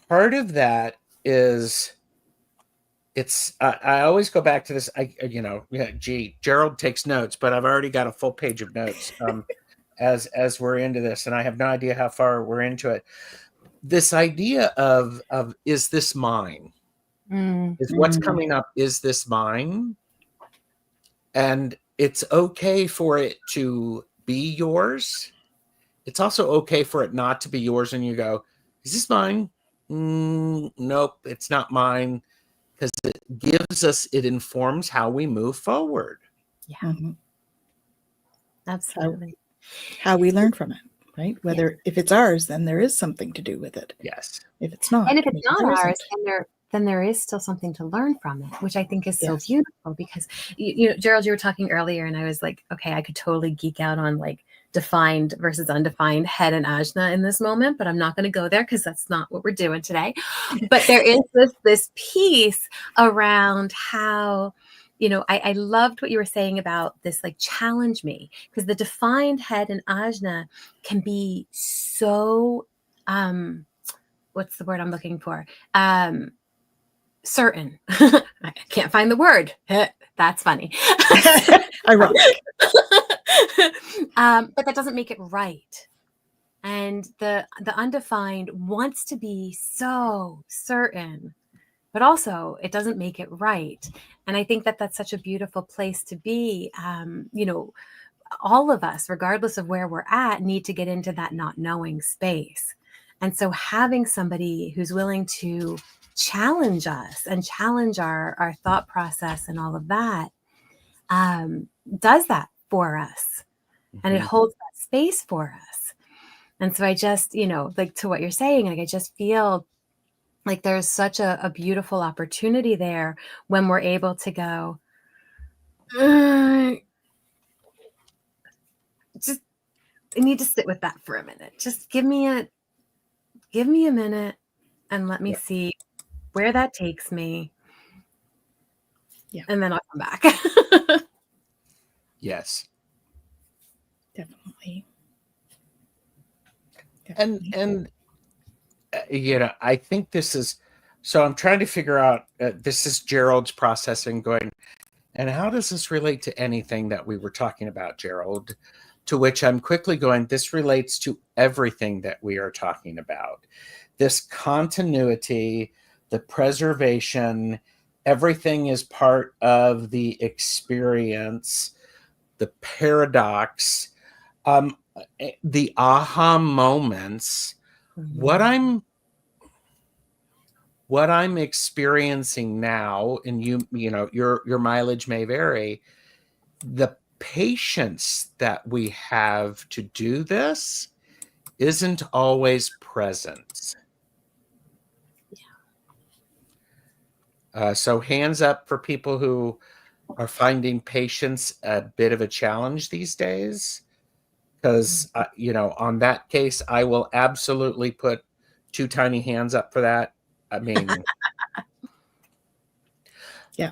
part of that is I always go back to this. Gerald takes notes, but I've already got a full page of notes as we're into this, and I have no idea how far we're into it. This idea of is this mine? Is what's coming up, is this mine? And it's okay for it to be yours. It's also okay for it not to be yours. And you go, is this mine? Nope, it's not mine. Because it informs how we move forward. Yeah. Mm-hmm. Absolutely. How we learn from it, right? Whether if it's ours, then there is something to do with it. Yes. If it's not, and if it's not ours, then there is still something to learn from it, which I think is so beautiful. Because Gerald, you were talking earlier, and I was like, okay, I could totally geek out on like defined versus undefined head and ajna in this moment, but I'm not going to go there because that's not what we're doing today. But there is this piece around how, I loved what you were saying about this, like, challenge me, because the defined head and ajna can be so, what's the word I'm looking for? Certain. I can't find the word. That's funny. Ironic. But that doesn't make it right. And the undefined wants to be so certain, but also it doesn't make it right. And I think that that's such a beautiful place to be. All of us, regardless of where we're at, need to get into that not knowing space. And so having somebody who's willing to challenge us and challenge our thought process and all of that does that for us. And it holds that space for us. And so I just, like, to what you're saying, like, I just feel like there's such a beautiful opportunity there when we're able to go, just, I need to sit with that for a minute. Just give me a minute and let me see where that takes me. Yeah. And then I'll come back. Yes. Definitely. And I think this is, so I'm trying to figure out, this is Gerald's processing going, and how does this relate to anything that we were talking about, Gerald? To which I'm quickly going, this relates to everything that we are talking about. This continuity, the preservation, everything is part of the experience, the paradox, the aha moments. What I'm experiencing now, and your mileage may vary, the patience that we have to do this isn't always present. So hands up for people who are finding patience a bit of a challenge these days. Because, on that case, I will absolutely put 2 tiny hands up for that. I mean, yeah.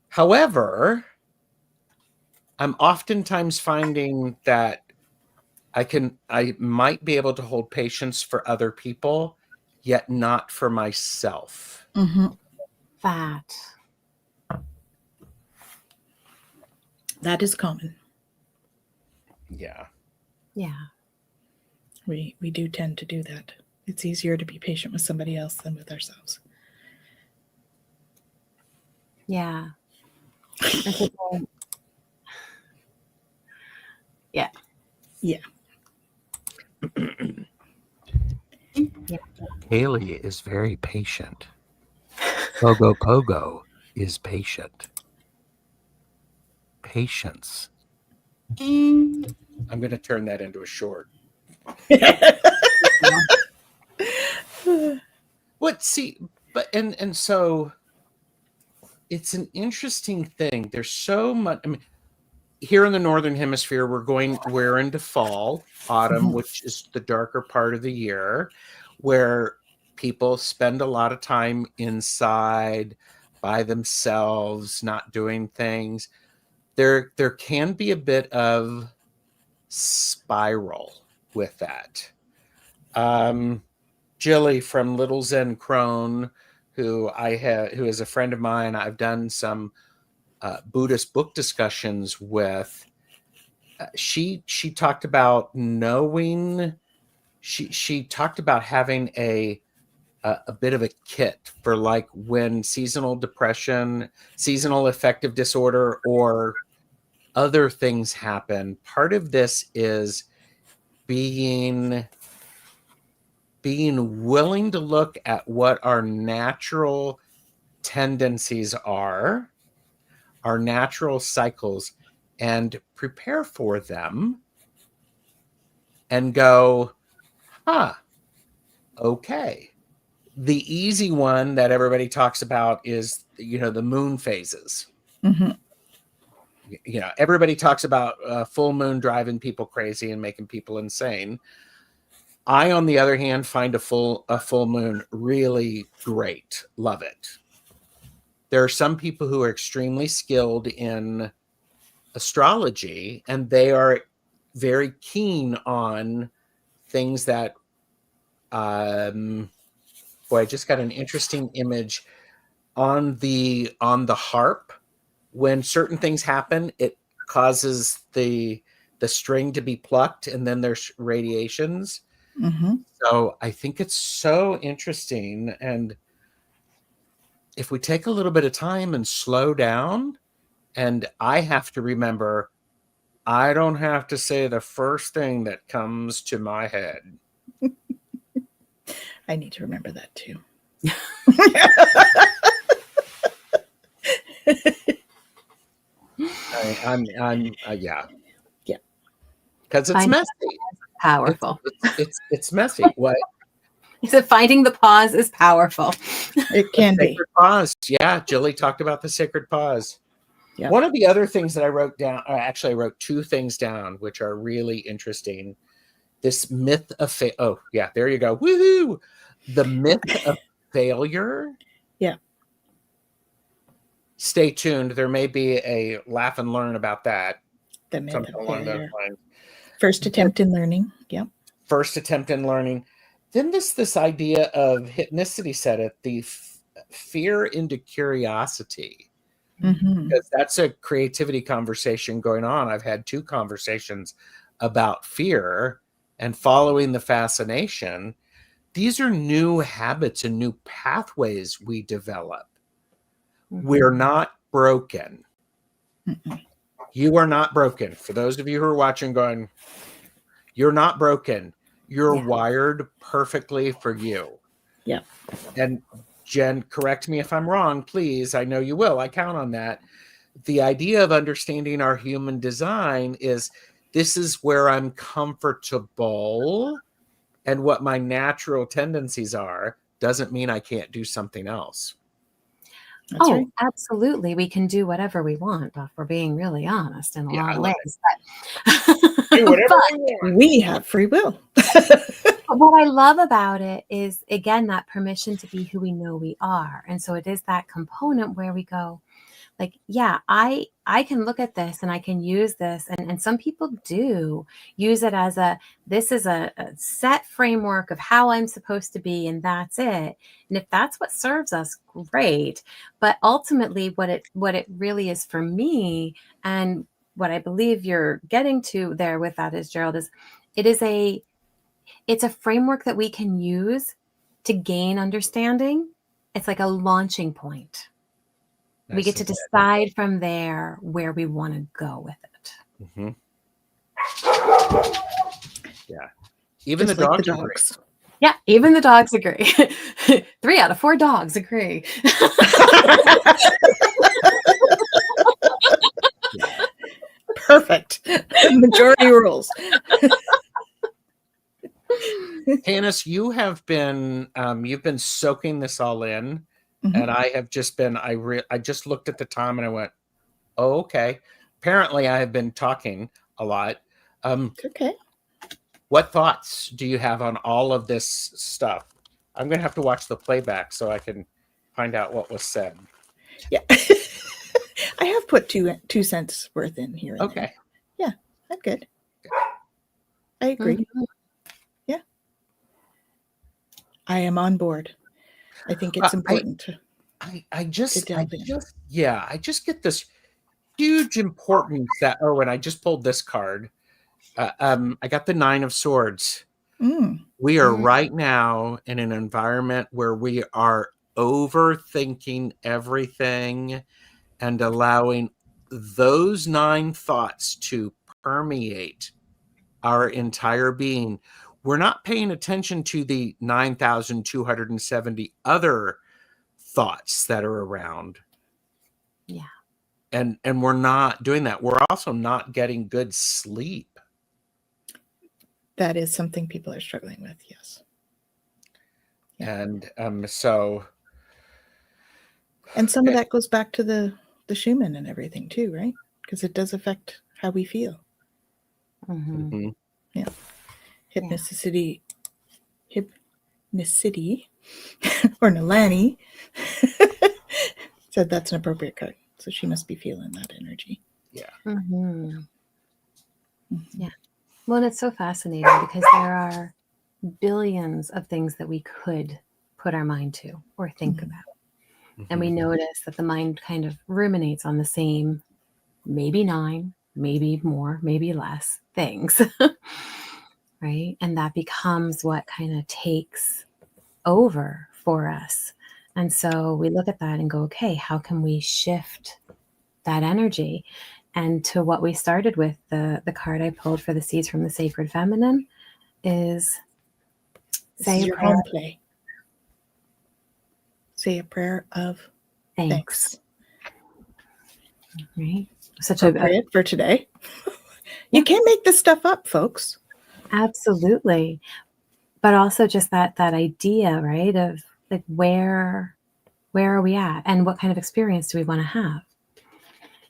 However, I'm oftentimes finding that I might be able to hold patience for other people, yet not for myself. Mm-hmm. That is common. Yeah. We do tend to do that. It's easier to be patient with somebody else than with ourselves. Yeah. Yeah. Haley is very patient. Pogo is patient. Patience. I'm going to turn that into a short. So it's an interesting thing. There's so much. I mean, here in the Northern Hemisphere, we're into fall, autumn, which is the darker part of the year, where people spend a lot of time inside by themselves, not doing things. There can be a bit of spiral with that. Jilly from Little Zen Crone, who is a friend of mine, I've done some Buddhist book discussions with. She talked about knowing. She talked about having a bit of a kit for like when seasonal depression, seasonal affective disorder, or other things happen. Part of this is being willing to look at what our natural tendencies are, our natural cycles, and prepare for them and go, okay. The easy one that everybody talks about is, the moon phases. Mm-hmm. Everybody talks about full moon driving people crazy and making people insane. I, on the other hand, find a full moon really great. Love it. There are some people who are extremely skilled in astrology, and they are very keen on things that, I just got an interesting image on the harp. When certain things happen, it causes the string to be plucked, and then there's radiations. Mm-hmm. So I think it's so interesting. And if we take a little bit of time and slow down, and I have to remember, I don't have to say the first thing that comes to my head. I need to remember that too. Yeah. Because it's messy. Powerful. It's messy. What? He said finding the pause is powerful. It can be. Sacred pause. Yeah, Jilly talked about the sacred pause. Yep. One of the other things that I wrote down, actually I wrote 2 things down, which are really interesting. This myth of oh yeah, there you go. Woohoo! The myth of failure. Yeah. Stay tuned. There may be a laugh and learn about that. The myth of failure. First attempt in learning. Yep. first attempt in learning. Then this idea of hypnicity set it, the fear into curiosity. Mhm. Because that's a creativity conversation going on. I've had 2 conversations about fear and following the fascination. These are new habits and new pathways we develop. We're not broken. Mm-mm. You are not broken. For those of you who are watching going, you're not broken. You're wired perfectly for you. Yeah. And Jen, correct me if I'm wrong, please. I know you will. I count on that. The idea of understanding our human design is this is where I'm comfortable, and what my natural tendencies are doesn't mean I can't do something else. That's right. Absolutely. We can do whatever we want, if we're being really honest in a lot of ways. Do whatever But we want. We have free will. what I love about it is, again, that permission to be who we know we are. And so it is that component where we go, like, yeah, I can look at this and I can use this. And some people do use it as this is a set framework of how I'm supposed to be, and that's it. And if that's what serves us, great. But ultimately what it really is for me, and what I believe you're getting to there with that is, Gerald, is it's a framework that we can use to gain understanding. It's like a launching point. We get to decide from there where we want to go with it. Yeah. Even Just the like dogs. Yeah, even the dogs agree. 3 out of 4 dogs agree. Perfect. Majority rules. Tanys, you have been you've been soaking this all in, and I have just been I just looked at the time and I went, oh, okay. Apparently I have been talking a lot. Okay. What thoughts do you have on all of this stuff? I'm gonna have to watch the playback so I can find out what was said. Yeah. I have put 2 cents worth in here. And okay. There. Yeah, I'm good. I agree. Yeah. I am on board. I think it's important I just get this huge importance that, and I just pulled this card. I got the 9 of Swords. We are right now in an environment where we are overthinking everything and allowing those 9 thoughts to permeate our entire being. We're not paying attention to the 9,270 other thoughts that are around. Yeah. And we're not doing that. We're also not getting good sleep. That is something people are struggling with, yes. Yeah. And and some of that goes back to the Schumann and everything too, right? Because it does affect how we feel. Yeah. Hypnicity or Nalani said that's an appropriate card. So she must be feeling that energy. Yeah. Yeah. Well, and it's so fascinating because there are billions of things that we could put our mind to or think about. And we notice that the mind kind of ruminates on the same, maybe 9, maybe more, maybe less things. Right? And that becomes what kind of takes over for us. And so we look at that and go, okay, how can we shift that energy? And to what we started with, the card I pulled for the Seeds from the Sacred Feminine is say your home play. Say a prayer of thanks. Right? Such appropriate for today. You can't make this stuff up, folks. Absolutely. But also just that idea, right, of like where are we at and what kind of experience do we want to have?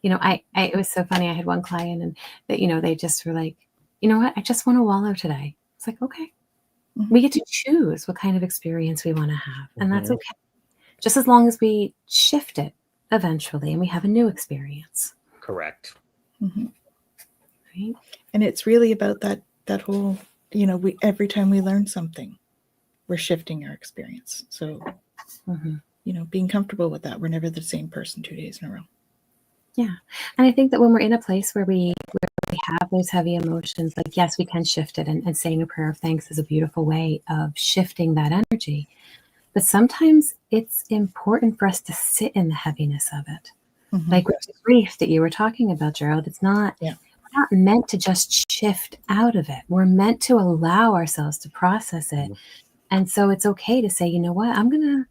You know, it was so funny. I had one client and that, they just were like, you know what, I just want to wallow today. It's like, okay, we get to choose what kind of experience we want to have. And that's okay. Just as long as we shift it eventually and we have a new experience. Correct. Right. And it's really about that whole every time we learn something, we're shifting our experience. So, being comfortable with that. We're never the same person 2 days in a row. Yeah. And I think that when we're in a place where we have those heavy emotions, like, yes, we can shift it. And saying a prayer of thanks is a beautiful way of shifting that energy. But sometimes it's important for us to sit in the heaviness of it. Like with the grief that you were talking about, Gerald, it's not, we're not meant to just shift out of it. We're meant to allow ourselves to process it. And so it's okay to say, you know what, I'm gonna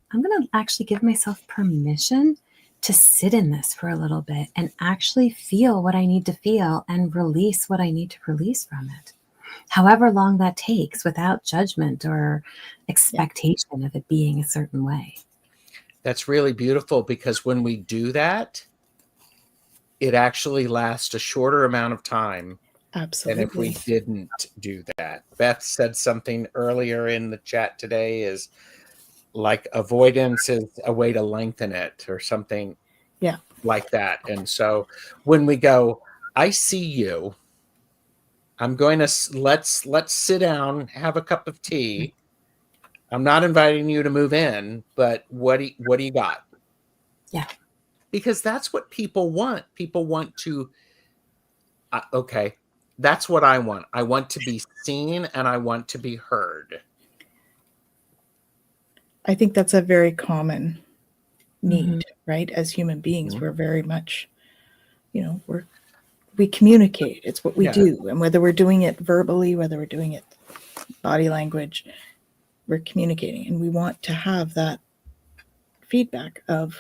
actually give myself permission to sit in this for a little bit and actually feel what I need to feel and release what I need to release from it. However long that takes, without judgment or expectation of it being a certain way. That's really beautiful, because when we do that, it actually lasts a shorter amount of time than if we didn't do that. Beth said something earlier in the chat today, is like avoidance is a way to lengthen it, or something like that. And so when we go, I see you, I'm going to, let's sit down, have a cup of tea. I'm not inviting you to move in, but what do you got? Yeah. Because that's what people want. People want to, okay, that's what I want. I want to be seen and I want to be heard. I think that's a very common need, right? As human beings, we're very much, we communicate. It's what we do. And whether we're doing it verbally, whether we're doing it body language, we're communicating. And we want to have that feedback of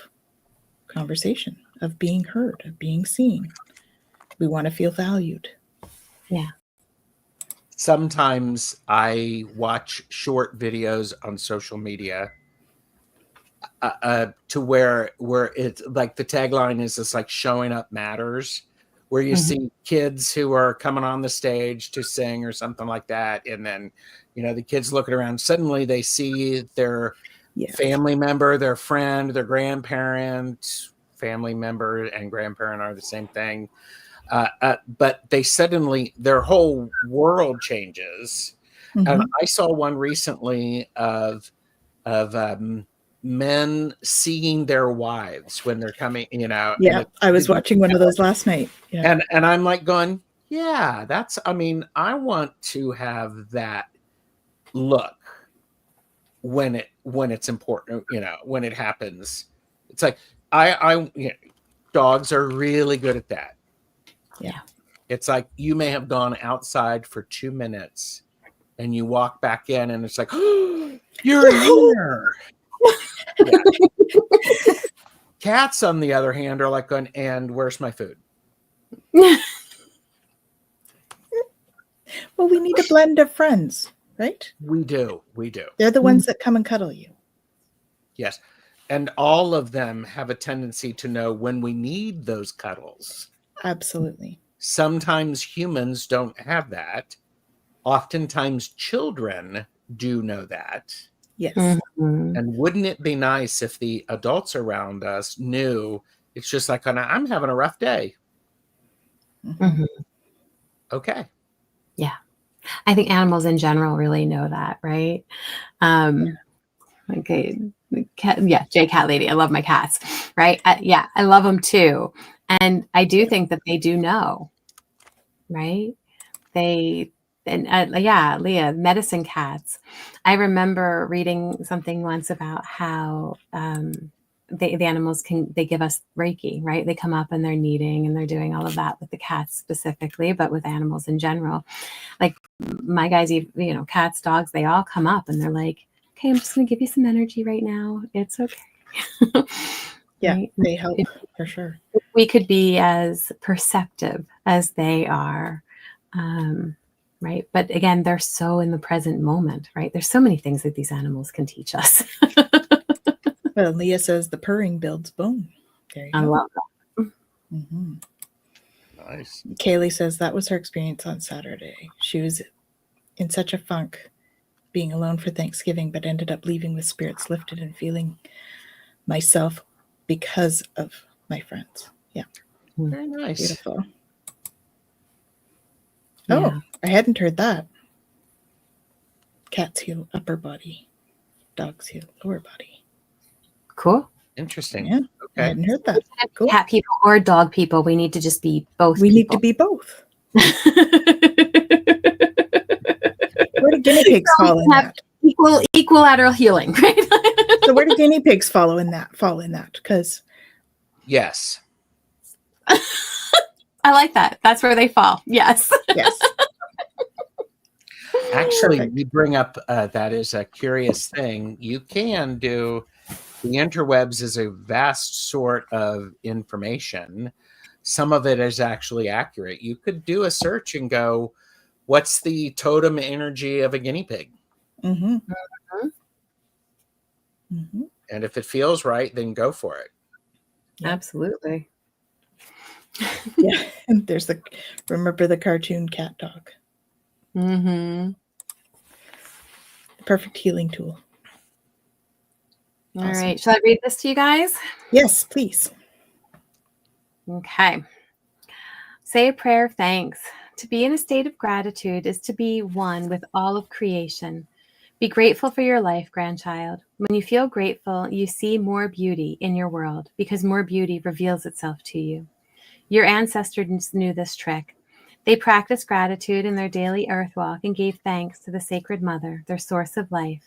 conversation, of being heard, of being seen. We want to feel valued. Yeah. Sometimes I watch short videos on social media to where it's like the tagline is just like showing up matters, where you see kids who are coming on the stage to sing or something like that. And then, the kids looking around, suddenly they see their family member, their friend, their grandparent. Family member and grandparent are the same thing. But they suddenly, their whole world changes. And I saw one recently of men seeing their wives when they're coming, Yeah, I was watching one of those last night. Yeah. And I'm like going, I want to have that look when it's important, when it happens. It's like, dogs are really good at that. Yeah. It's like you may have gone outside for 2 minutes and you walk back in and it's like, oh, you're here. Cats, on the other hand, are like going, and where's my food? Well, we need a blend of friends, right? We do. They're the ones that come and cuddle you. Yes. And all of them have a tendency to know when we need those cuddles. Absolutely. Sometimes humans don't have that. Oftentimes children do know that. Yes. And wouldn't it be nice if the adults around us knew it's just like, I'm having a rough day. Okay. Yeah. I think animals in general really know that, right? Okay. J Cat Lady. I love my cats, right? I love them too. And I do think that they do know, right? Leah, medicine cats. I remember reading something once about how the animals they give us Reiki, right? They come up and they're kneading and they're doing all of that with the cats specifically, but with animals in general. Like my guys, cats, dogs, they all come up and they're like, okay, I'm just going to give you some energy right now. It's okay. Yeah, right? they help for sure. We could be as perceptive as they are. Right. But again, they're so in the present moment, right? There's so many things that these animals can teach us. Well, Leah says the purring builds bone. There you go. I love that. Nice. Kaylee says that was her experience on Saturday. She was in such a funk being alone for Thanksgiving, but ended up leaving with spirits lifted and feeling myself because of my friends. Yeah. Very nice. Beautiful. Yeah. Oh, I hadn't heard that. Cats heal upper body. Dogs heal lower body. Cool. Interesting. Yeah, I Okay. hadn't heard that. Cool. Cat people or dog people. We need to just be both. We need to people. be both. Where do guinea pigs fall in that? Equilateral healing, right? So where do guinea pigs fall in that? Because Yes. I like that. That's where they fall. Yes. yes. Actually, Perfect. you bring up that is a curious thing. You can do the interwebs is a vast sort of information. Some of it is actually accurate. You could do a search and go, what's the totem energy of a guinea pig? Mm-hmm. Mm-hmm. And if it feels right, then go for it. Yep. Absolutely. Yeah. And there's remember the cartoon cat dog. Mm-hmm. The perfect healing tool. All Awesome. right. Shall I read this to you guys? Yes, please. Okay. Say a prayer of thanks. To be in a state of gratitude is to be one with all of creation. Be grateful for your life, grandchild. When you feel grateful, you see more beauty in your world because more beauty reveals itself to you. Your ancestors knew this trick. They practiced gratitude in their daily earth walk and gave thanks to the Sacred Mother, their source of life.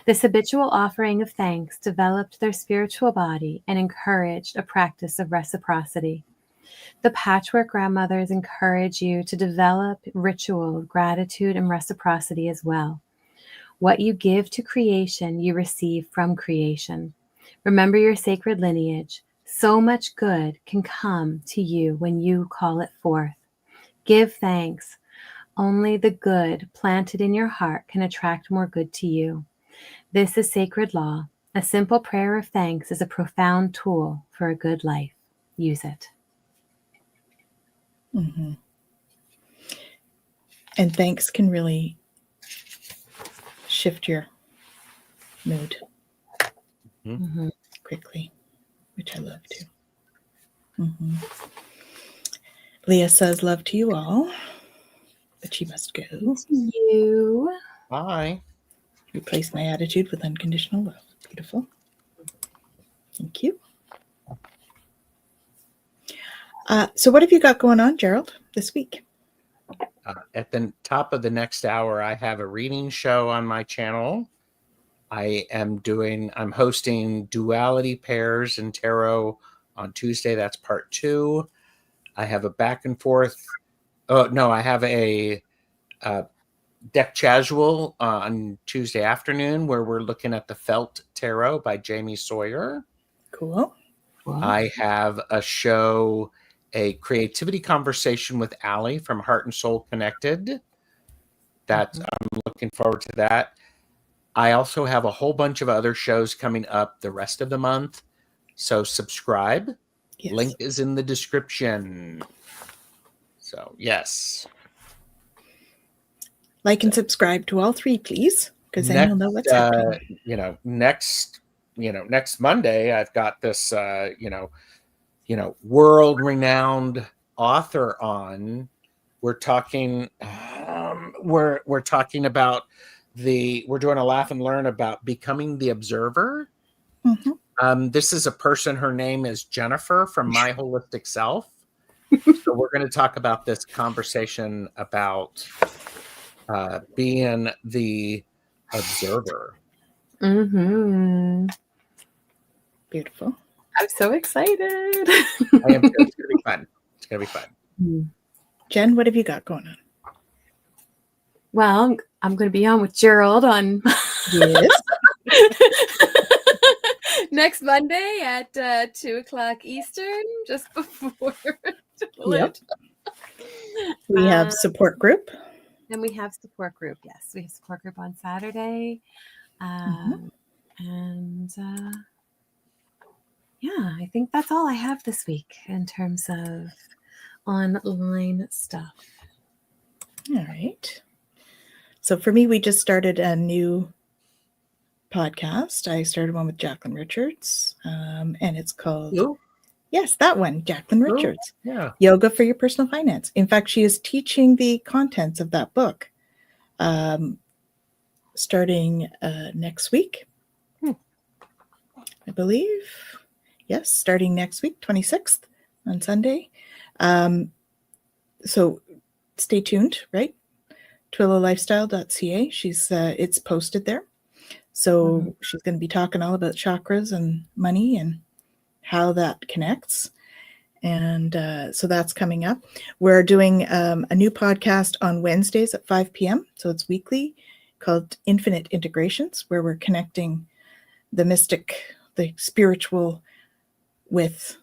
This habitual offering of thanks developed their spiritual body and encouraged a practice of reciprocity. The patchwork grandmothers encourage you to develop ritual of gratitude and reciprocity as well. What you give to creation, you receive from creation. Remember your sacred lineage. So much good can come to you when you call it forth. Give thanks. Only the good planted in your heart can attract more good to you. This is sacred law. A simple prayer of thanks is a profound tool for a good life. Use it. Mm-hmm. And thanks can really shift your mood Mm-hmm. quickly, which I love too. Mm-hmm. Leah says, love to you all, but she must go. You. Bye. Replace my attitude with unconditional love. Beautiful. Thank you. So what have you got going on, Gerald, this week? At the top of the next hour, I have a reading show on my channel. I'm hosting duality pairs in tarot on Tuesday. That's part 2. I have a back and forth. Oh, no, I have a deck casual on Tuesday afternoon where we're looking at the Felt Tarot by Jamie Sawyer. Cool. Wow. I have a show, a creativity conversation with Allie from Heart and Soul Connected. I'm looking forward to that. I also have a whole bunch of other shows coming up the rest of the month. So subscribe. Yes. Link is in the description. So, yes. Like and subscribe to all 3, please, because then you'll know what's happening. Next Monday, I've got this, world-renowned author on. We're talking, we're talking about we're doing a laugh and learn about becoming the observer. Mm-hmm. This is a person, her name is Jennifer from My Holistic Self. So we're going to talk about this conversation about being the observer. Mm-hmm. Beautiful. I'm so excited. I am too. It's going to be fun. It's going to be fun. Jen, what have you got going on? Well, I'm going to be on with Gerald on Yes. next Monday at 2:00 Eastern, just before. Yep. We have support group. And we have support group. Yes, we have support group on Saturday. And yeah, I think that's all I have this week in terms of online stuff. All right. So for me, we just started a new podcast. I started one with Jacqueline Richards, and it's called, yes, that one, Jacqueline Richards. Yeah. Yoga for Your Personal Finance. In fact, she is teaching the contents of that book starting next week. I believe. Yes, starting next week, 26th on Sunday. So stay tuned, right? TwillowLifestyle.ca. It's posted there. So she's going to be talking all about chakras and money and how that connects. And so that's coming up. We're doing a new podcast on Wednesdays at 5 p.m. So it's weekly, called Infinite Integrations, where we're connecting the mystic, the spiritual with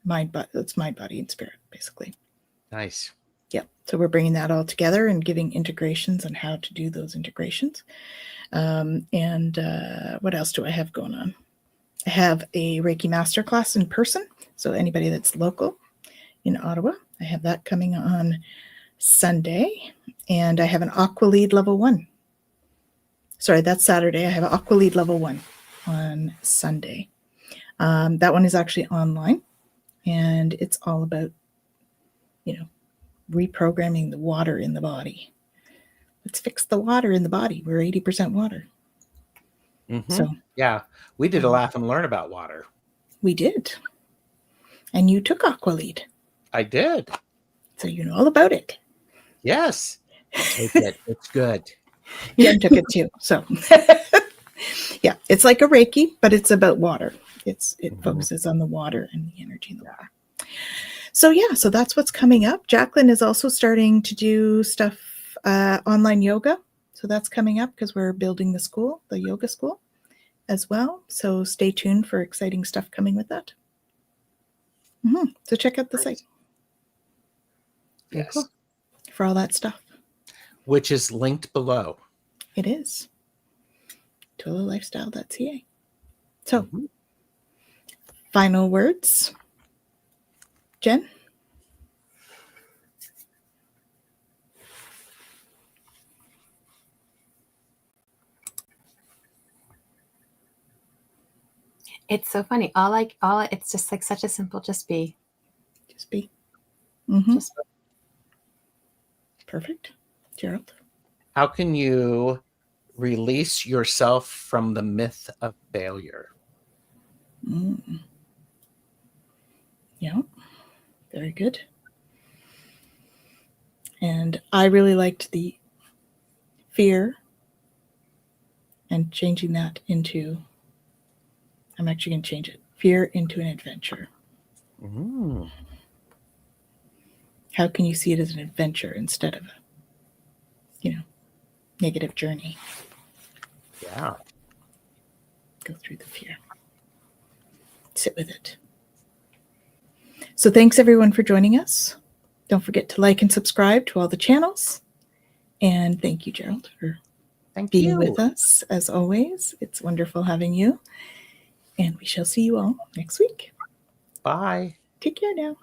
mind, it's mind, body, and spirit, basically. Nice. Yeah. So we're bringing that all together and giving integrations on how to do those integrations. And what else do I have going on? I have a Reiki masterclass in person. So anybody that's local in Ottawa, I have that coming on Sunday. And I have an Aqua Lead level 1. Sorry, that's Saturday. I have an Aqua Lead level 1 on Sunday. That one is actually online. And it's all about, reprogramming the water in the body. Let's fix the water in the body. We're 80% water. Mm-hmm. So yeah, we did a laugh and learn about water. We did. And you took Aqua Lead. I did. So you know all about it. Yes. It's good. Jen took it too. So yeah, it's like a Reiki, but it's about water. It focuses on the water and the energy in the water. So yeah, so that's what's coming up. Jacqueline is also starting to do stuff, online yoga. So that's coming up because we're building the school, the yoga school as well. So stay tuned for exciting stuff coming with that. So check out the site. Yes. Cool. For all that stuff. Which is linked below. It is. TwillowLifestyle.ca. So, final words. Jen? It's so funny. It's just like such a simple, just be. Just be. Just Perfect. Gerald? How can you release yourself from the myth of failure? Yeah. Very good. And I really liked the fear and changing that into, I'm actually going to change it, fear into an adventure. How can you see it as an adventure instead of a, negative journey? Yeah. Go through the fear. Sit with it. So thanks everyone for joining us. Don't forget to like and subscribe to all the channels. And thank you, Gerald, for being with us as always. It's wonderful having you. And we shall see you all next week. Bye. Take care now.